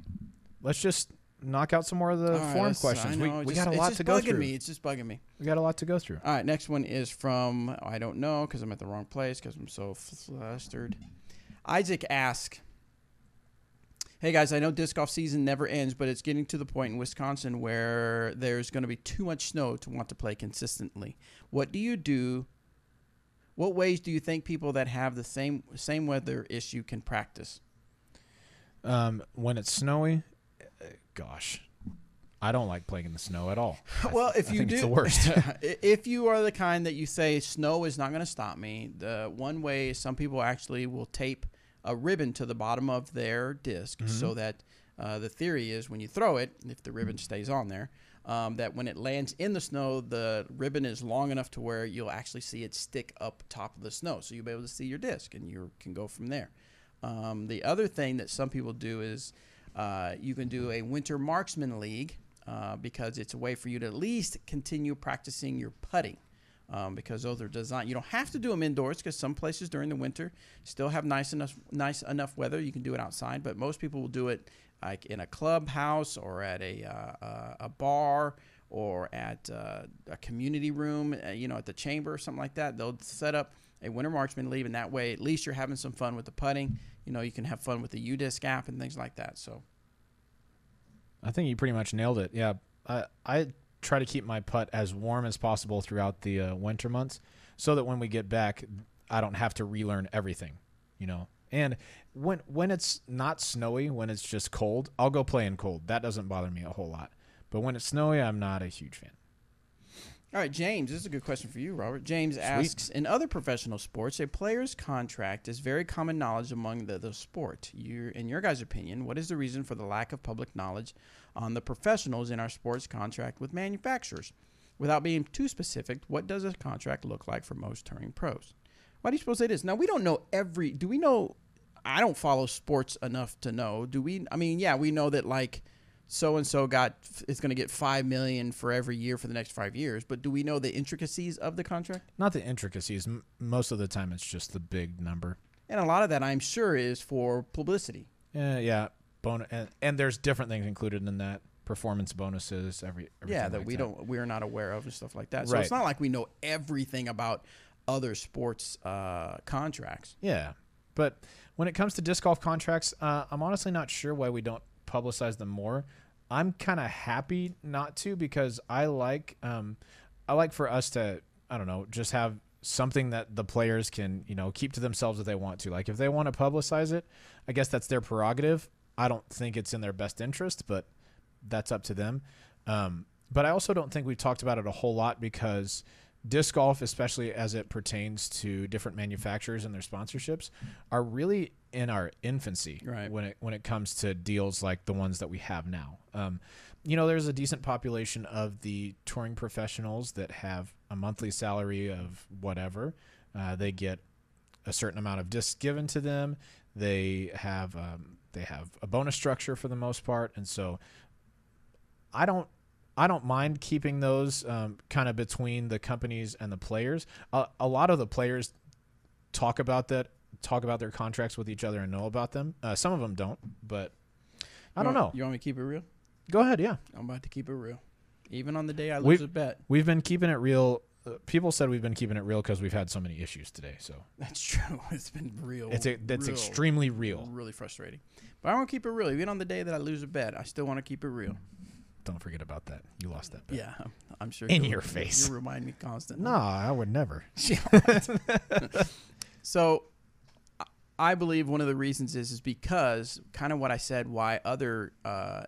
Let's just knock out some more of the forum questions. We got a lot to go through. It's just bugging me. We got a lot to go through. All right, next one is from, I don't know, because I'm at the wrong place, because I'm so flustered. Isaac asks, "Hey guys, I know disc golf season never ends, but it's getting to the point in Wisconsin where there's going to be too much snow to want to play consistently. What do you do? What ways do you think people that have the same weather issue can practice?" When it's snowy, gosh, I don't like playing in the snow at all. Well, if you do, it's the worst. If you are the kind that you say snow is not going to stop me, the one way is some people actually will tape a ribbon to the bottom of their disc, so that the theory is when you throw it, if the ribbon stays on there, that when it lands in the snow, the ribbon is long enough to where you'll actually see it stick up top of the snow, so you'll be able to see your disc, and you can go from there. The other thing that some people do is you can do a winter marksman league, because it's a way for you to at least continue practicing your putting, because those are designed. You don't have to do them indoors, because some places during the winter still have nice enough weather. You can do it outside, but most people will do it like in a clubhouse or at a bar or at a community room, at the chamber or something like that. They'll set up a winter marksman league, and that way at least you're having some fun with the putting. You can have fun with the UDisc app and things like that. So I think you pretty much nailed it. Yeah, I try to keep my putt as warm as possible throughout the winter months, so that when we get back, I don't have to relearn everything. And when it's not snowy, when it's just cold, I'll go play in cold. That doesn't bother me a whole lot. But when it's snowy, I'm not a huge fan. All right, James, this is a good question for you, Robert. James asks, in other professional sports, a player's contract is very common knowledge among the sport. In your guys' opinion, what is the reason for the lack of public knowledge on the professionals in our sports contract with manufacturers? Without being too specific, what does a contract look like for most touring pros? Why do you suppose it is? Now, we don't know do we know, I don't follow sports enough to know. Do we? I mean, yeah, we know that like so and so is going to get $5 million for every year for the next 5 years. But do we know the intricacies of the contract? Not the intricacies. Most of the time, it's just the big number. And a lot of that, I'm sure, is for publicity. Yeah. And there's different things included in that. Performance bonuses, everything that we're not aware of and stuff like that. So It's not like we know everything about other sports contracts. Yeah, but when it comes to disc golf contracts, I'm honestly not sure why we don't publicize them more. I'm kind of happy not to, because I like for us to, I don't know, just have something that the players can, keep to themselves if they want to. Like if they want to publicize it, I guess that's their prerogative. I don't think it's in their best interest, but that's up to them. But I also don't think we've talked about it a whole lot, because disc golf, especially as it pertains to different manufacturers and their sponsorships, are really in our infancy when it comes to deals like the ones that we have now. There's a decent population of the touring professionals that have a monthly salary of whatever. They get a certain amount of discs given to them. They have a bonus structure for the most part, and so I don't mind keeping those kind of between the companies and the players. A lot of the players talk about their contracts with each other and know about them. Some of them don't, but I don't know. You want me to keep it real? Go ahead, yeah. I'm about to keep it real. Even on the day I lose a bet. We've been keeping it real. People said we've been keeping it real because we've had so many issues today. So that's true. It's been real. That's extremely real. Really frustrating. But I want to keep it real. Even on the day that I lose a bet, I still want to keep it real. Don't forget about that. You lost that bet. Yeah, I'm sure. In your face. You remind me constantly. No, I would never. So I believe one of the reasons is because kind of what I said, why other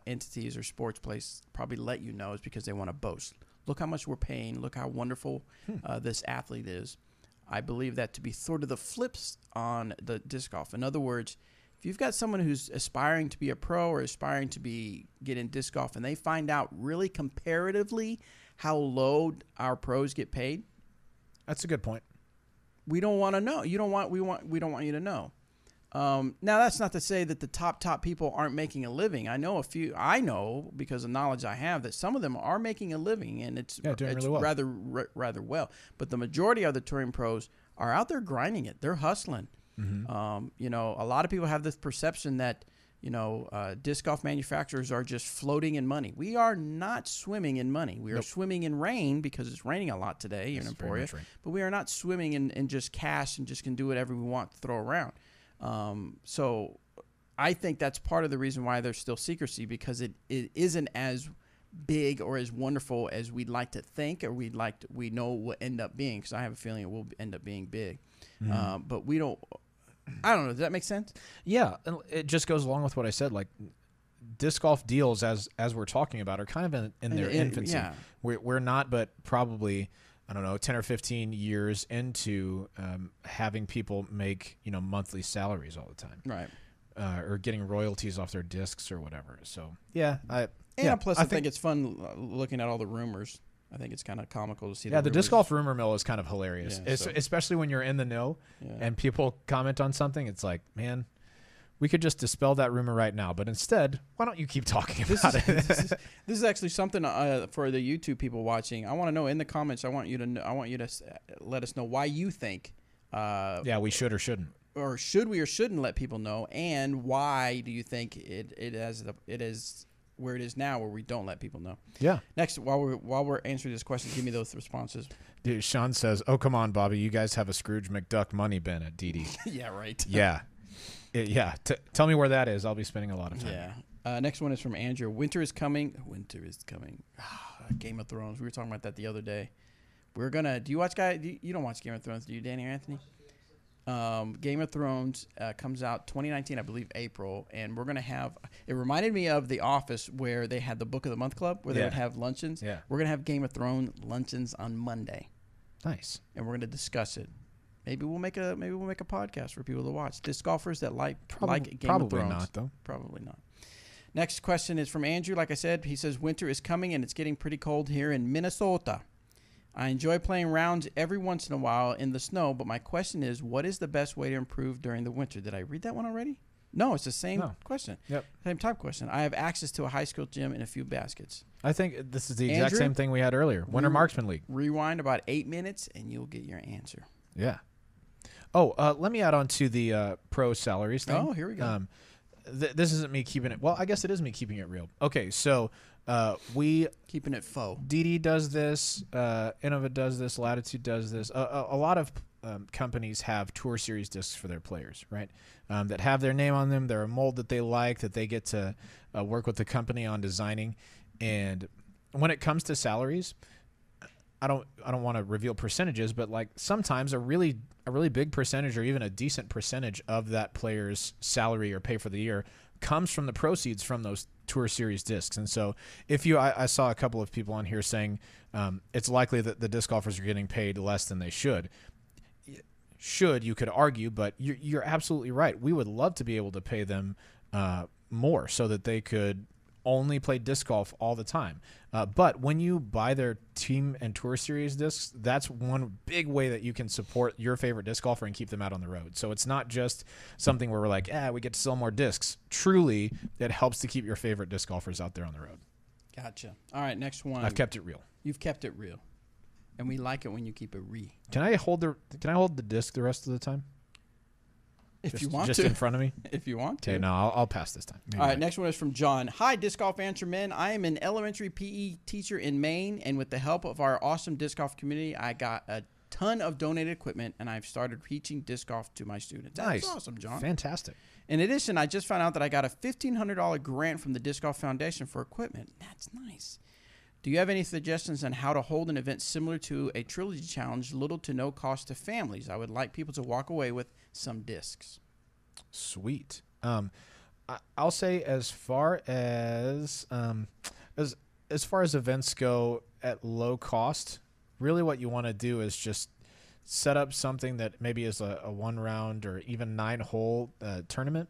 entities or sports places probably let you know, is because they want to boast. Look how much we're paying. Look how wonderful this athlete is. I believe that to be sort of the flips on the disc golf. In other words, if you've got someone who's aspiring to be a pro or aspiring to get in disc golf, and they find out really comparatively how low our pros get paid, that's a good point. We don't want to know. We don't want you to know. Now that's not to say that the top people aren't making a living. I know a few. I know because of knowledge I have that some of them are making a living, and it's really well. rather well. But the majority of the touring pros are out there grinding it. They're hustling. Mm-hmm. A lot of people have this perception that disc golf manufacturers are just floating in money. We are not swimming in money. We are swimming in rain because it's raining a lot today in Emporia. Right. But we are not swimming in just cash and just can do whatever we want to throw around. So I think that's part of the reason why there's still secrecy, because it isn't as big or as wonderful as we'd like to think, or we know will end up being, because I have a feeling it will end up being big. Mm-hmm. But we don't. I don't know. Does that make sense? Yeah, and it just goes along with what I said. Like disc golf deals, as we're talking about, are kind of in their infancy. Yeah. We're not, but probably, I don't know, 10 or 15 years into having people make monthly salaries all the time, right? Or getting royalties off their discs or whatever. So plus I think it's fun looking at all the rumors. I think it's kind of comical to see. Yeah, the disc golf rumor mill is kind of hilarious, especially when you're in the know and people comment on something. It's like, man, we could just dispel that rumor right now, but instead, why don't you keep talking about it? This is actually something for the YouTube people watching. I want to know in the comments. I want you to let us know why you think. We should or shouldn't, or should we or shouldn't let people know, and why do you think it is where it is now, where we don't let people know? Yeah. Next, while we're answering this question, give me those responses. Dude, Sean says, "Oh, come on, Bobby, you guys have a Scrooge McDuck money bin at DD." Yeah, right. Yeah. Tell me where that is. I'll be spending a lot of time. Yeah. Next one is from Andrew. Winter is coming. Game of Thrones. We were talking about that the other day. We're gonna. Do you watch You don't watch Game of Thrones, do you, Danny or Anthony? Game of Thrones comes out 2019, I believe, April, and we're gonna have. It reminded me of The Office, where they had the Book of the Month Club, where they would have luncheons. Yeah. We're gonna have Game of Thrones luncheons on Monday. Nice. And we're gonna discuss it. Maybe we'll make a podcast for people to watch. Disc golfers that like Game of Thrones. Probably not, though. Probably not. Next question is from Andrew. Like I said, he says winter is coming and it's getting pretty cold here in Minnesota. I enjoy playing rounds every once in a while in the snow, but my question is, what is the best way to improve during the winter? Did I read that one already? No, it's the same question. Yep. Same type question. I have access to a high school gym and a few baskets. I think this is the exact same thing we had earlier. Winter Marksman League. Rewind about 8 minutes, and you'll get your answer. Yeah. Oh, let me add on to the pro salaries thing. Oh, here we go. This isn't me keeping it. Well, I guess it is me keeping it real. Okay, so we keeping it faux. DD does this. Innova does this. Latitude does this. A lot of companies have Tour Series discs for their players, right? That have their name on them. They're a mold that they like, that they get to work with the company on designing. And when it comes to salaries, I don't want to reveal percentages, but like sometimes a really big percentage or even a decent percentage of that player's salary or pay for the year comes from the proceeds from those Tour Series discs. And so if I saw a couple of people on here saying it's likely that the disc golfers are getting paid less than they should. You could argue, but you're absolutely right. We would love to be able to pay them more so that they could only play disc golf all the time. But when you buy their team and Tour Series discs, that's one big way that you can support your favorite disc golfer and keep them out on the road. So it's not just something where we're like, we get to sell more discs. Truly, it helps to keep your favorite disc golfers out there on the road. Gotcha. All right, next one. I've kept it real. You've kept it real. And we like it when you keep it Can I hold the disc the rest of the time? If you want just to. in front of me? If you want to. Okay, no, I'll pass this time. Maybe all right, next one is from John. Hi, Disc Golf Answer Men. I am an elementary PE teacher in Maine, and with the help of our awesome disc golf community, I got a ton of donated equipment, and I've started teaching disc golf to my students. That's awesome, John. Fantastic. In addition, I just found out that I got a $1,500 grant from the Disc Golf Foundation for equipment. That's nice. Do you have any suggestions on how to hold an event similar to a trilogy challenge, little to no cost to families? I would like people to walk away with some discs. Sweet. I'll say as far as events go at low cost, really what you want to do is just set up something that maybe is a 1 round or even 9-hole tournament,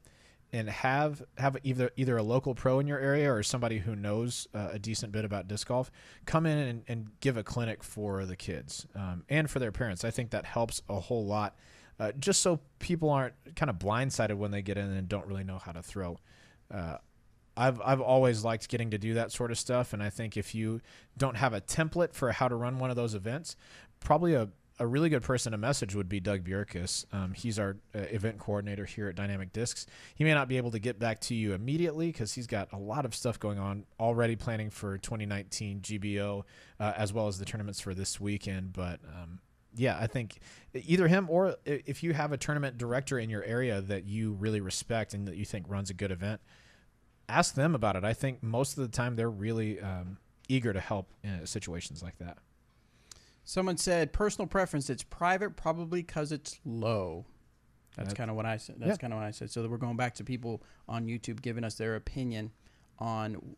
and have either a local pro in your area or somebody who knows a decent bit about disc golf come in and give a clinic for the kids and for their parents. I think that helps a whole lot, just so people aren't kind of blindsided when they get in and don't really know how to throw. I've always liked getting to do that sort of stuff, and I think if you don't have a template for how to run one of those events, probably a really good person to message would be Doug Bjerkes. He's our event coordinator here at Dynamic Discs. He may not be able to get back to you immediately because he's got a lot of stuff going on, already planning for 2019 GBO as well as the tournaments for this weekend. But yeah, I think either him or if you have a tournament director in your area that you really respect and that you think runs a good event, ask them about it. I think most of the time they're really eager to help in situations like that. Someone said personal preference. It's private, probably because it's low. That's kind of what I said. That's kind of what I said. So that we're going back to people on YouTube giving us their opinion on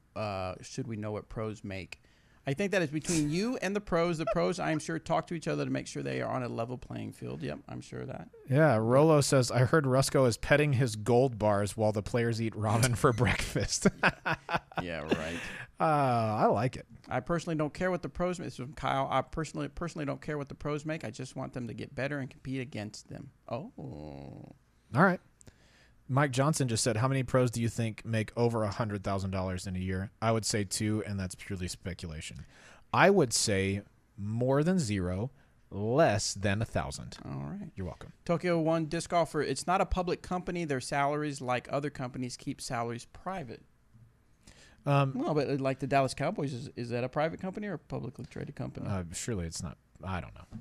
should we know what pros make. I think that is between you and the pros. The pros, I am sure, talk to each other to make sure they are on a level playing field. Yep, I'm sure of that. Yeah, Rolo says, I heard Rusko is petting his gold bars while the players eat ramen for breakfast. Yeah, right. I like it. I personally don't care what the pros make. This is from Kyle. I personally don't care what the pros make. I just want them to get better and compete against them. Oh. All right. Mike Johnson just said, how many pros do you think make over $100,000 in a year? I would say 2, and that's purely speculation. I would say more than 0, less than 1,000. All right. You're welcome. Tokyo One Disc Golfer. It's not a public company. Their salaries, like other companies, keep salaries private. No, but like the Dallas Cowboys, is that a private company or a publicly traded company? Surely it's not. I don't know.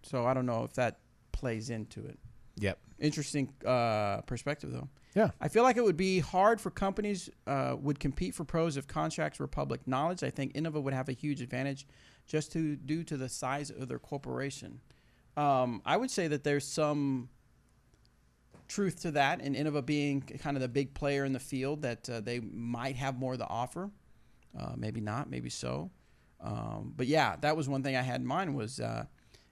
So I don't know if that plays into it. Yep. Interesting perspective, though. Yeah. I feel like it would be hard for companies would compete for pros if contracts were public knowledge. I think Innova would have a huge advantage just due to the size of their corporation. I would say that there's some truth to that, and Innova being kind of the big player in the field, that they might have more to offer. Maybe not, maybe so. But yeah, that was one thing I had in mind was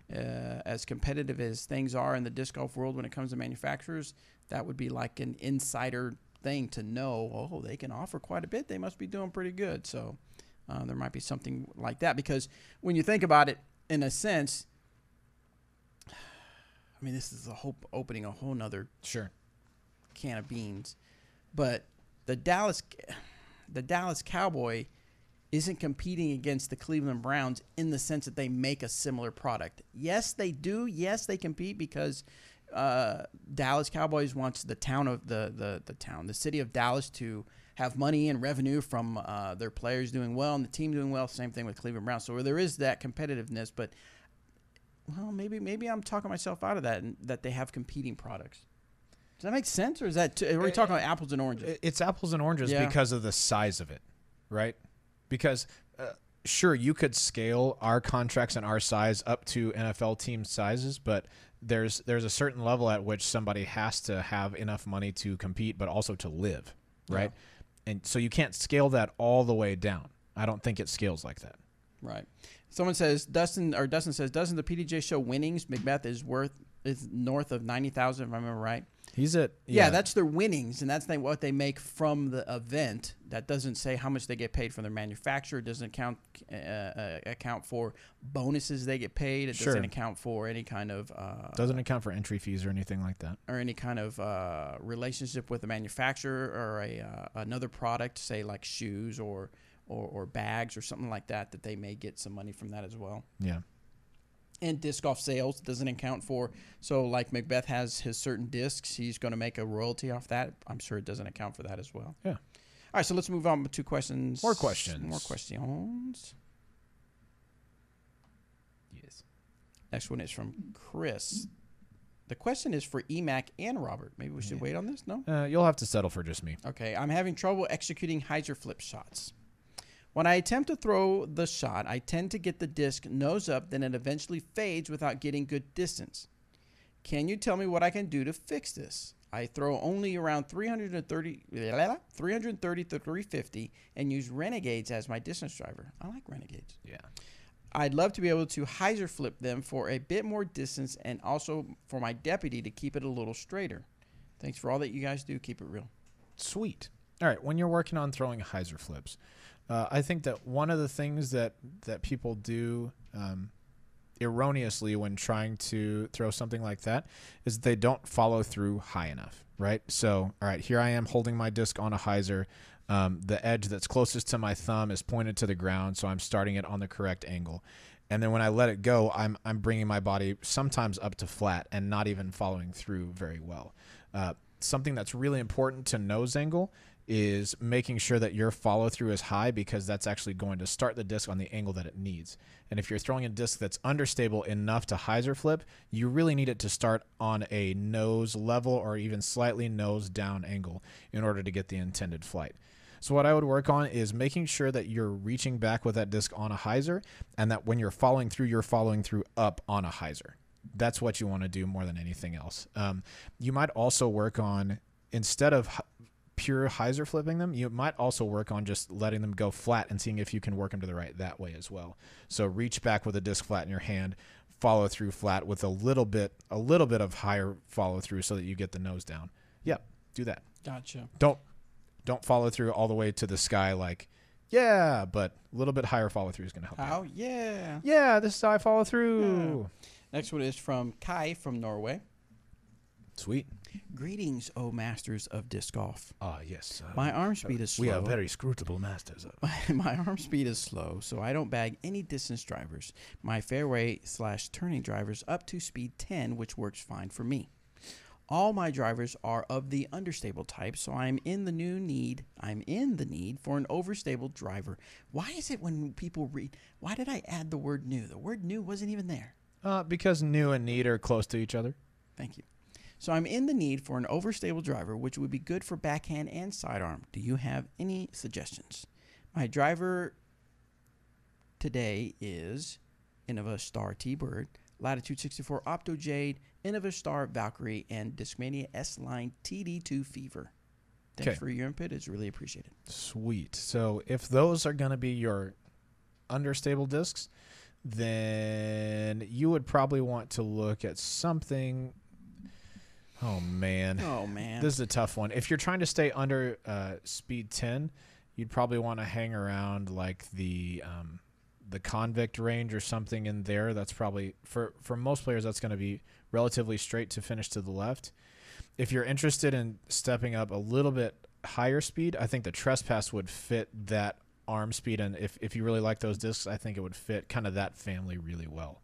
as competitive as things are in the disc golf world when it comes to manufacturers, that would be like an insider thing to know, oh, they can offer quite a bit. They must be doing pretty good. So there might be something like that, because when you think about it, in a sense, I mean, this is opening a whole nother can of beans, but the Dallas Cowboy isn't competing against the Cleveland Browns in the sense that they make a similar product. Yes, they do. Yes, they compete because Dallas Cowboys wants the city of Dallas to have money and revenue from their players doing well and the team doing well. Same thing with Cleveland Browns. So there is that competitiveness, but well, maybe I'm talking myself out of that, and that they have competing products. Does that make sense, or is that are we talking about apples and oranges? It's apples and oranges because of the size of it, right? Because sure, you could scale our contracts and our size up to NFL team sizes, but there's a certain level at which somebody has to have enough money to compete, but also to live, right? Yeah. And so you can't scale that all the way down. I don't think it scales like that. Right. Someone says Dustin says, doesn't the PDJ show winnings? Macbeth is north of 90,000 if I remember right. He's at that's their winnings, and that's what they make from the event. That doesn't say how much they get paid from their manufacturer. It doesn't account for bonuses they get paid. It doesn't account for any kind of doesn't account for entry fees or anything like that, or any kind of relationship with the manufacturer or another product, say like shoes or bags or something like that they may get some money from that as well. Yeah. And disc golf sales doesn't account for. So like Macbeth has his certain discs, he's going to make a royalty off that. I'm sure it doesn't account for that as well. Yeah. All right, so let's move on to questions. More questions. Yes. Next one is from Chris. The question is for EMAC and Robert. Maybe we should wait on this? No? You'll have to settle for just me. Okay. I'm having trouble executing Hyzer Flips shots. When I attempt to throw the shot, I tend to get the disc nose up, then it eventually fades without getting good distance. Can you tell me what I can do to fix this? I throw only around 330 to 350 and use Renegades as my distance driver. I like Renegades. Yeah. I'd love to be able to Hyzer flip them for a bit more distance and also for my deputy to keep it a little straighter. Thanks for all that you guys do. Keep it real. Sweet. All right. When you're working on throwing Hyzer flips, I think that one of the things that people do erroneously when trying to throw something like that is they don't follow through high enough, right? So, all right, here I am holding my disc on a Hyzer. The edge that's closest to my thumb is pointed to the ground, so I'm starting it on the correct angle. And then when I let it go, I'm bringing my body sometimes up to flat and not even following through very well. Something that's really important to nose angle is making sure that your follow through is high, because that's actually going to start the disc on the angle that it needs. And if you're throwing a disc that's understable enough to Hyzer flip, you really need it to start on a nose level or even slightly nose down angle in order to get the intended flight. So what I would work on is making sure that you're reaching back with that disc on a Hyzer, and that when you're following through up on a Hyzer. That's what you want to do more than anything else. You might also work on, instead of pure Hyzer flipping them, you might also work on just letting them go flat and seeing if you can work them to the right that way as well. So reach back with a disc flat in your hand, follow through flat with a little bit of higher follow through so that you get the nose down. Yep, do that. Gotcha. Don't follow through all the way to the sky like, yeah, but a little bit higher follow through is going to help. How? Yeah. Yeah, this is how I follow through. Yeah. Next one is from Kai from Norway. Sweet. Greetings, O masters of disc golf. Yes. My arm speed is slow. We are very scrutable masters of. My arm speed is slow, so I don't bag any distance drivers. My fairway/turning drivers up to speed 10, which works fine for me. All my drivers are of the understable type, so I'm in the need for an overstable driver. Why is it when people read, why did I add the word new? The word new wasn't even there. Because new and need are close to each other. Thank you. So I'm in the need for an overstable driver, which would be good for backhand and sidearm. Do you have any suggestions? My driver today is Innova Star T-Bird, Latitude 64 Opto Jade, Innova Star Valkyrie, and Discmania S-Line TD2 Fever. Thanks for your input. It's really appreciated. Sweet. So if those are going to be your understable discs, then you would probably want to look at something. Oh, man. This is a tough one. If you're trying to stay under speed 10, you'd probably want to hang around like the the convict range or something in there. That's probably for most players that's going to be relatively straight to finish to the left. If you're interested in stepping up a little bit higher speed, I think the Trespass would fit that arm speed, and if you really like those discs, I think it would fit kind of that family really well.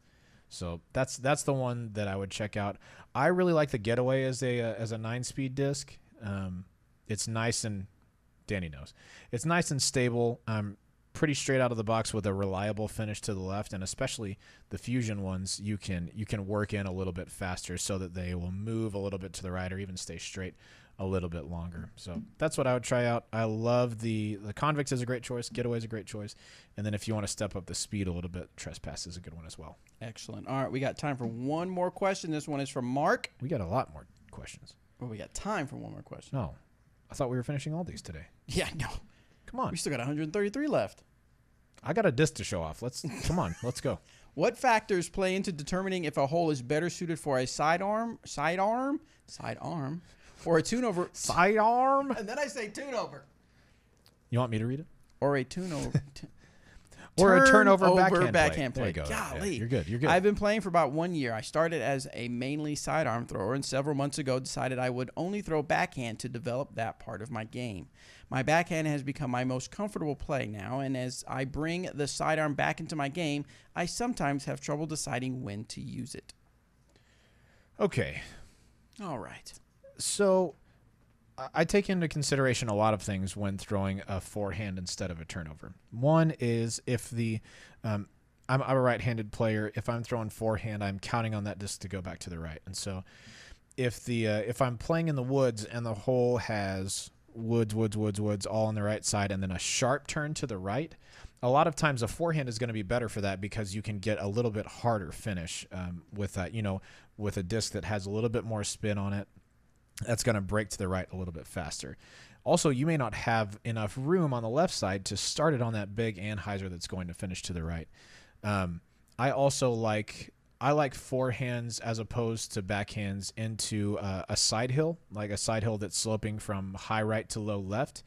So that's the one that I would check out. I really like the Getaway as a 9-speed disc. It's nice, and Danny knows it's nice and stable. Pretty straight out of the box with a reliable finish to the left, and especially the Fusion ones, you can work in a little bit faster so that they will move a little bit to the right or even stay straight a little bit longer. So that's what I would try out. I love the Convict is a great choice. Getaway is a great choice. And then if you want to step up the speed a little bit, Trespass is a good one as well. Excellent. All right, we got time for one more question. This one is from Mark. We got a lot more questions. Well, we got time for one more question. No. I thought we were finishing all these today. Yeah, no. Come on. We still got 133 left. I got a disc to show off. Come on, let's go. What factors play into determining if a hole is better suited for a sidearm, or a tune-over? Sidearm? And then I say tune-over. You want me to read it? Or a tune-over. Or a turnover backhand play. Golly. Yeah, you're good. You're good. I've been playing for about 1 year. I started as a mainly sidearm thrower, and several months ago decided I would only throw backhand to develop that part of my game. My backhand has become my most comfortable play now, and as I bring the sidearm back into my game, I sometimes have trouble deciding when to use it. Okay. All right. So I take into consideration a lot of things when throwing a forehand instead of a turnover. One is if I'm a right-handed player. If I'm throwing forehand, I'm counting on that disc to go back to the right. And so if I'm playing in the woods and the hole has woods all on the right side and then a sharp turn to the right, a lot of times a forehand is going to be better for that because you can get a little bit harder finish with that, with a disc that has a little bit more spin on it. That's going to break to the right a little bit faster. Also, you may not have enough room on the left side to start it on that big Hyzer that's going to finish to the right. I also like forehands as opposed to backhands into a side hill, like a side hill that's sloping from high right to low left,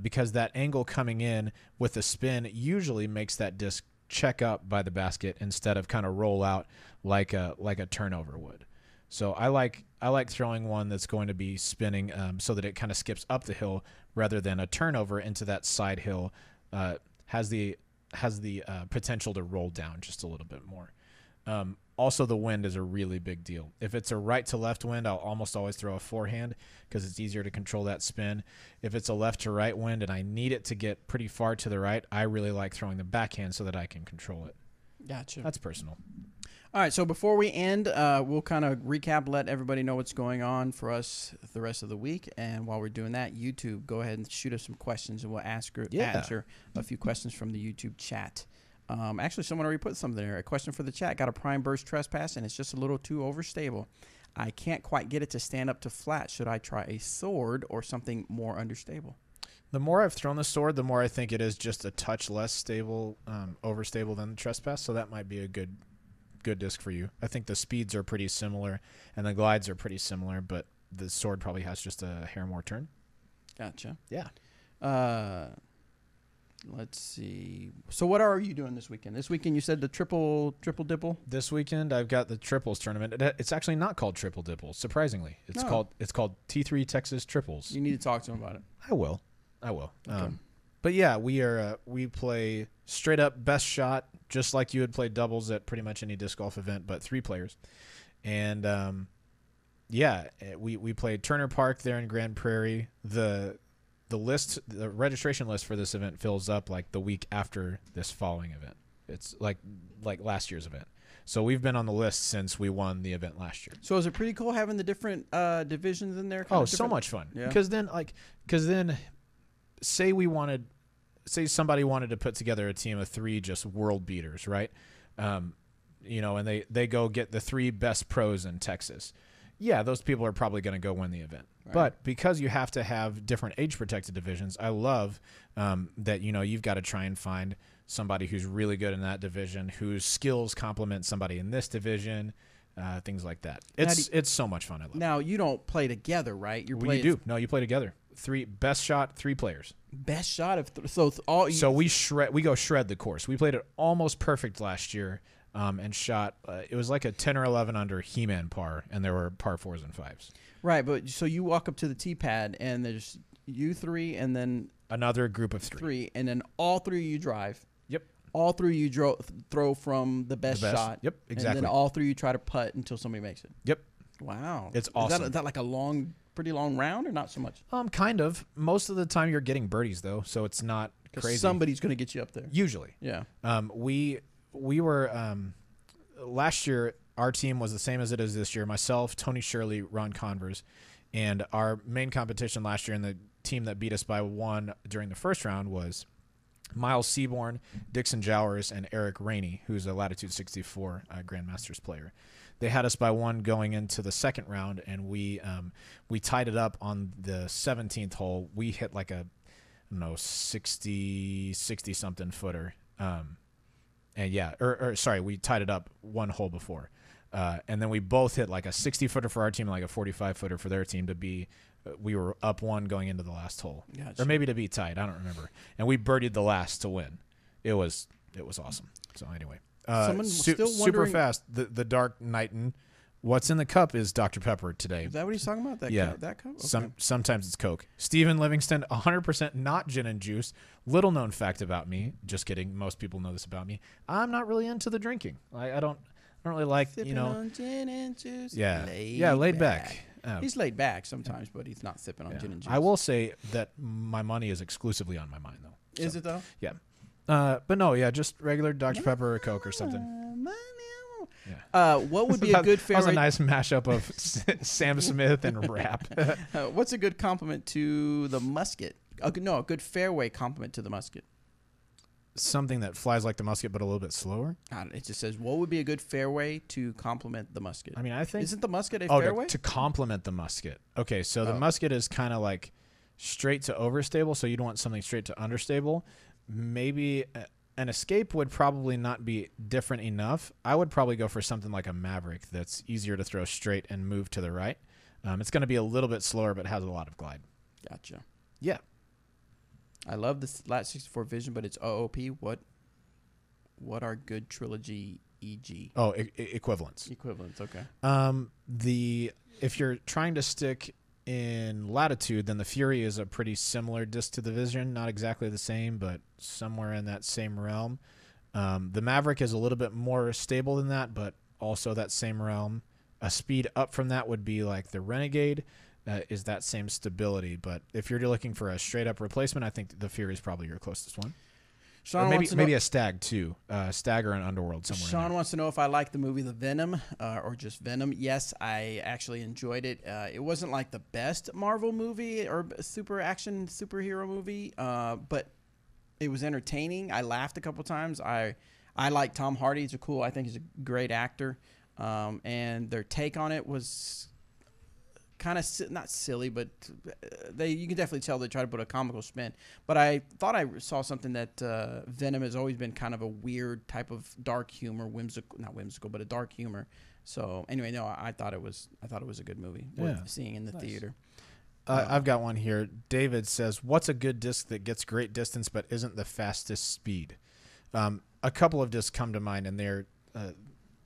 because that angle coming in with the spin usually makes that disc check up by the basket instead of kind of roll out like a turnover would. So I like throwing one that's going to be spinning so that it kind of skips up the hill rather than a turnover into that side hill has the potential to roll down just a little bit more. Also, the wind is a really big deal. If it's a right to left wind, I'll almost always throw a forehand because it's easier to control that spin. If it's a left to right wind and I need it to get pretty far to the right, I really like throwing the backhand so that I can control it. Gotcha. That's personal. All right, so before we end, we'll kind of recap, let everybody know what's going on for us the rest of the week. And while we're doing that, YouTube, go ahead and shoot us some questions, and we'll answer a few questions from the YouTube chat. Actually, someone already put something there. A question for the chat. Got a prime burst trespass, and it's just a little too overstable. I can't quite get it to stand up to flat. Should I try a sword or something more understable? The more I've thrown the sword, the more I think it is just a touch less stable, overstable than the trespass. So that might be a good disc for you. I think the speeds are pretty similar and the glides are pretty similar, but the sword probably has just a hair more turn. Gotcha. Yeah. Let's see. So what are you doing this weekend? This weekend you said the triple dipple? This weekend I've got the triples tournament. It's actually not called triple dipple, surprisingly. It's called T3 Texas Triples. You need to talk to him about it. I will. Okay. But yeah, we play straight up best shot, just like you would play doubles at pretty much any disc golf event, but 3 players. And we played Turner Park there in Grand Prairie. The registration list for this event fills up like the week after this following event. It's like last year's event. So we've been on the list since we won the event last year. So is it pretty cool having the different divisions in there? So much fun. Yeah. Because then say somebody wanted to put together a team of 3 just world beaters, right? And they go get the 3 best pros in Texas. Yeah, those people are probably going to go win the event. Right. But because you have to have different age-protected divisions, I love that, you've got to try and find somebody who's really good in that division, whose skills complement somebody in this division, things like that. It's so much fun. I love it. Now, you don't play together, right? You do. No, you play together. three. Best shot, 3 players. Best shot of we go shred the course. We played it almost perfect last year, and shot. It was like a 10 or 11 under He-Man par, and there were par 4s and 5s. Right, but so you walk up to the tee pad, and there's you 3, and then another group of 3, and then all 3 you drive. Yep. All 3 you throw from the best shot. Yep, exactly. And then all 3 you try to putt until somebody makes it. Yep. Wow, it's awesome. Is that like a pretty long round, or not so much? Kind of. Most of the time you're getting birdies though, so it's not crazy. Somebody's going to get you up there. Usually. Yeah. We were last year. Our team was the same as it is this year. Myself, Tony Shirley, Ron Converse, and our main competition last year, and the team that beat us by 1 during the first round was Miles Seaborn, Dixon Jowers, and Eric Rainey, who's a Latitude 64 Grandmasters player. They had us by 1 going into the second round, and we tied it up on the 17th hole. We hit like a 60 something footer, and yeah, sorry, we tied it up 1 hole before, and then we both hit like a 60 footer for our team and like a 45 footer for their team to be. We were up 1 going into the last hole, gotcha. Or maybe to be tied. I don't remember. And we birdied the last to win. It was awesome. So anyway. Super fast. The Dark Knightin. What's in the cup is Dr. Pepper today. Is that what he's talking about? That cup? Okay. Sometimes it's Coke. Stephen Livingston, 100% not gin and juice. Little known fact about me. Just kidding. Most people know this about me. I'm not really into the drinking. I don't really like, sipping on gin and juice. Yeah. Laid back. He's laid back sometimes, but he's not sipping on gin and juice. I will say that my money is exclusively on my mind, though. Is it, though? Yeah. But no, yeah, just regular Dr. Pepper or Coke or something. Yeah. What would be a good fairway? That was a nice mashup of Sam Smith and rap. What's a good compliment to the musket? A good fairway compliment to the musket. Something that flies like the musket, but a little bit slower. It just says, what would be a good fairway to complement the musket? I mean, I think... Isn't the musket a fairway? To complement the musket. Okay, so the musket is kind of like straight to overstable, so you'd want something straight to understable. Maybe an escape would probably not be different enough. I would probably go for something like a Maverick that's easier to throw straight and move to the right. It's going to be a little bit slower, but has a lot of glide. Gotcha. Yeah. I love this Lat 64 Vision, but it's OOP. What are good trilogy EG? Oh, equivalents. Equivalents, okay. If you're trying to stick in Latitude, then the Fury is a pretty similar disc to the Vision. Not exactly the same, but somewhere in that same realm. The Maverick is a little bit more stable than that, but also that same realm. A speed up from that would be like the Renegade. Is that same stability. But if you're looking for a straight-up replacement, I think the Fury is probably your closest one. Sean or maybe a Stag, too. Stag or an Underworld somewhere. Sean wants to know if I like the movie The Venom or just Venom. Yes, I actually enjoyed it. It wasn't like the best Marvel movie or super action superhero movie, but it was entertaining. I laughed a couple times. I like Tom Hardy. I think he's a great actor. And their take on it was kind of not silly, but you can definitely tell they try to put a comical spin. But I thought I saw something that Venom has always been kind of a weird type of dark humor, not whimsical, but a dark humor. So anyway, no, I thought it was a good movie worth seeing in the theater. I've got one here. David says, "What's a good disc that gets great distance but isn't the fastest speed?" A couple of discs come to mind, and they're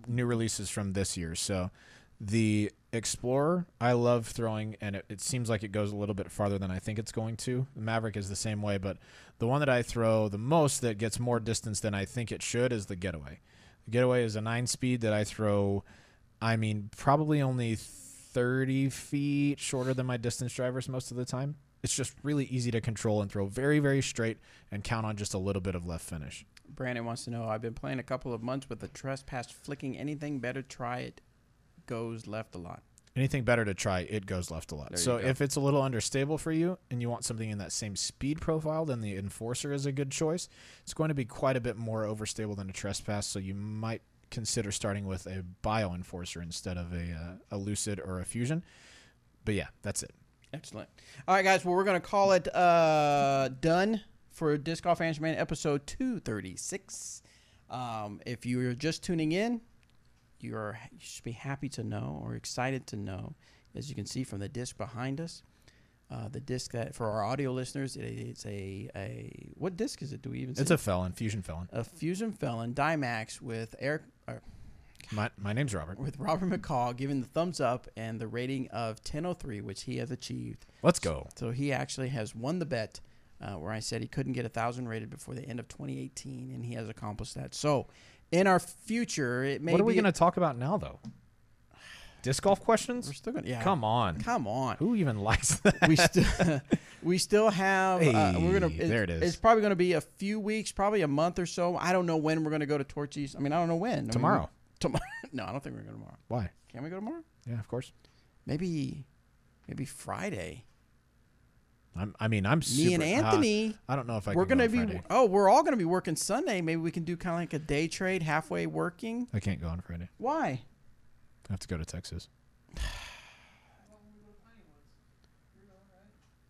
new releases from this year. So the Explorer, I love throwing, and it seems like it goes a little bit farther than I think it's going to. The Maverick is the same way, but the one that I throw the most that gets more distance than I think it should is the Getaway. The Getaway is a 9-speed that I throw, probably only 30 feet shorter than my distance drivers most of the time. It's just really easy to control and throw very, very straight and count on just a little bit of left finish. Brandon wants to know, I've been playing a couple of months with the trespass flicking. Anything better? Try it. Goes left a lot. Anything better to try, it goes left a lot. So if it's a little understable for you and you want something in that same speed profile, then the Enforcer is a good choice. It's going to be quite a bit more overstable than a Trespass, so you might consider starting with a Bio Enforcer instead of a Lucid or a Fusion. But yeah, that's it. Excellent. All right, guys. Well, we're going to call it done for Disc Golf Answer Man episode 236. If you're just tuning in, you should be happy to know or excited to know, as you can see from the disc behind us, The disc that for our audio listeners, it's a what disc is it? Do we even? It's a Felon, Fusion Felon. A Fusion Felon Dimax with Eric. My name's Robert. With Robert McCall giving the thumbs up and the rating of 1003, which he has achieved. Let's go. So he actually has won the bet where I said he couldn't get 1,000 rated before the end of 2018, and he has accomplished that. So in our future, it may What are we going to talk about now, though? Disc golf questions? We're still going to, yeah. Come on. Who even likes that? We still have, we're going to, there it is. It's probably going to be a few weeks, probably a month or so. I don't know when we're going to go to Torchy's. I mean, I don't know when. Tomorrow. No, I don't think we're going to go tomorrow. Why? Can we go tomorrow? Yeah, of course. Maybe Friday. I'm super. Me and Anthony. I don't know if we're can gonna go be. Friday. Oh, we're all gonna be working Sunday. Maybe we can do kind of like a day trade, halfway working. I can't go on Friday. Why? I have to go to Texas.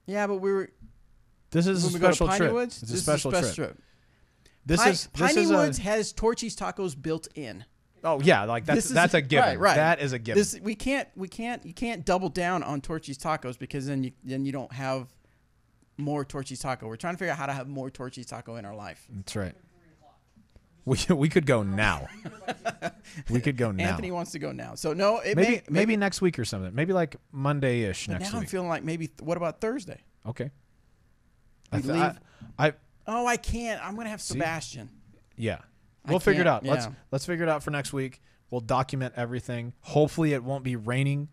Yeah, but we were. This is a special trip. Woods? It's a special trip. Piney Woods has Torchy's Tacos built in. Oh yeah, like that's a given. Right. That is a given. You can't double down on Torchy's Tacos because then you don't have more Torchy's Taco. We're trying to figure out how to have more Torchy's Taco in our life. That's right. We could go now. We could go now. Anthony wants to go now. So no, maybe next week or something. Maybe like Monday-ish next week. Now I'm feeling like maybe. What about Thursday? Okay. I can't. I'm gonna have Sebastian. Yeah. We'll figure it out. Yeah. Let's figure it out for next week. We'll document everything. Hopefully it won't be raining.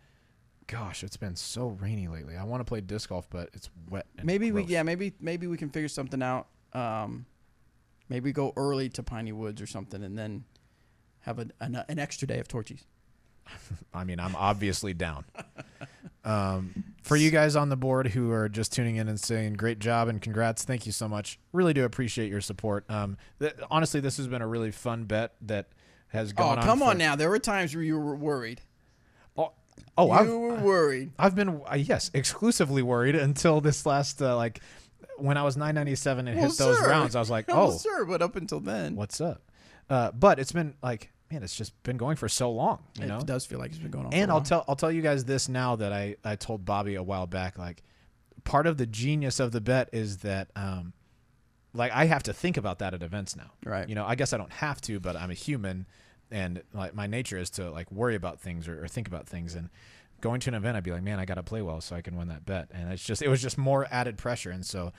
Gosh, it's been so rainy lately. I want to play disc golf, but it's wet. And maybe gross. maybe we can figure something out. Maybe go early to Piney Woods or something, and then have an extra day of Torchy's. I mean, I'm obviously down. For you guys on the board who are just tuning in and saying great job and congrats, thank you so much. Really do appreciate your support. Honestly, this has been a really fun bet that has gone on. Oh, come on now. There were times where you were worried. You were worried. I've been, yes, exclusively worried until this last, when I was 997 and hit those rounds, I was like, oh. Sure, but up until then. What's up? But it's been like, man, it's just been going for so long. You know? It does feel like it's been going on. And I'll tell you guys this now that I told Bobby a while back. Like, part of the genius of the bet is that, like, I have to think about that at events now. Right. You know, I guess I don't have to, but I'm a human, and like my nature is to like worry about things or think about things. And going to an event, I'd be like, man, I got to play well so I can win that bet. And it was just more added pressure. And so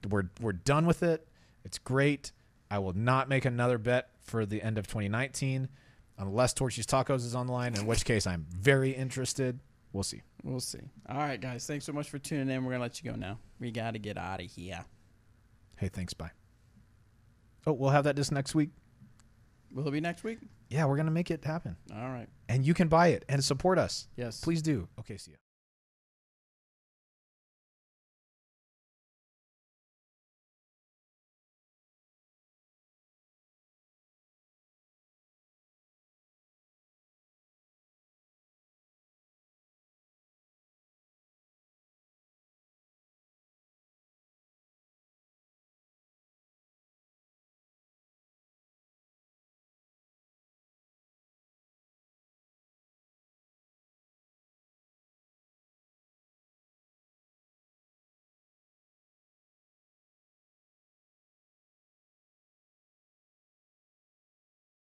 we're done with it. It's great. I will not make another bet for the end of 2019 unless Torchy's Tacos is on the line, in which case I'm very interested. We'll see. We'll see. All right, guys. Thanks so much for tuning in. We're going to let you go now. We got to get out of here. Hey, thanks. Bye. Oh, we'll have that disc next week. Will it be next week? Yeah, we're going to make it happen. All right. And you can buy it and support us. Yes. Please do. Okay, see ya.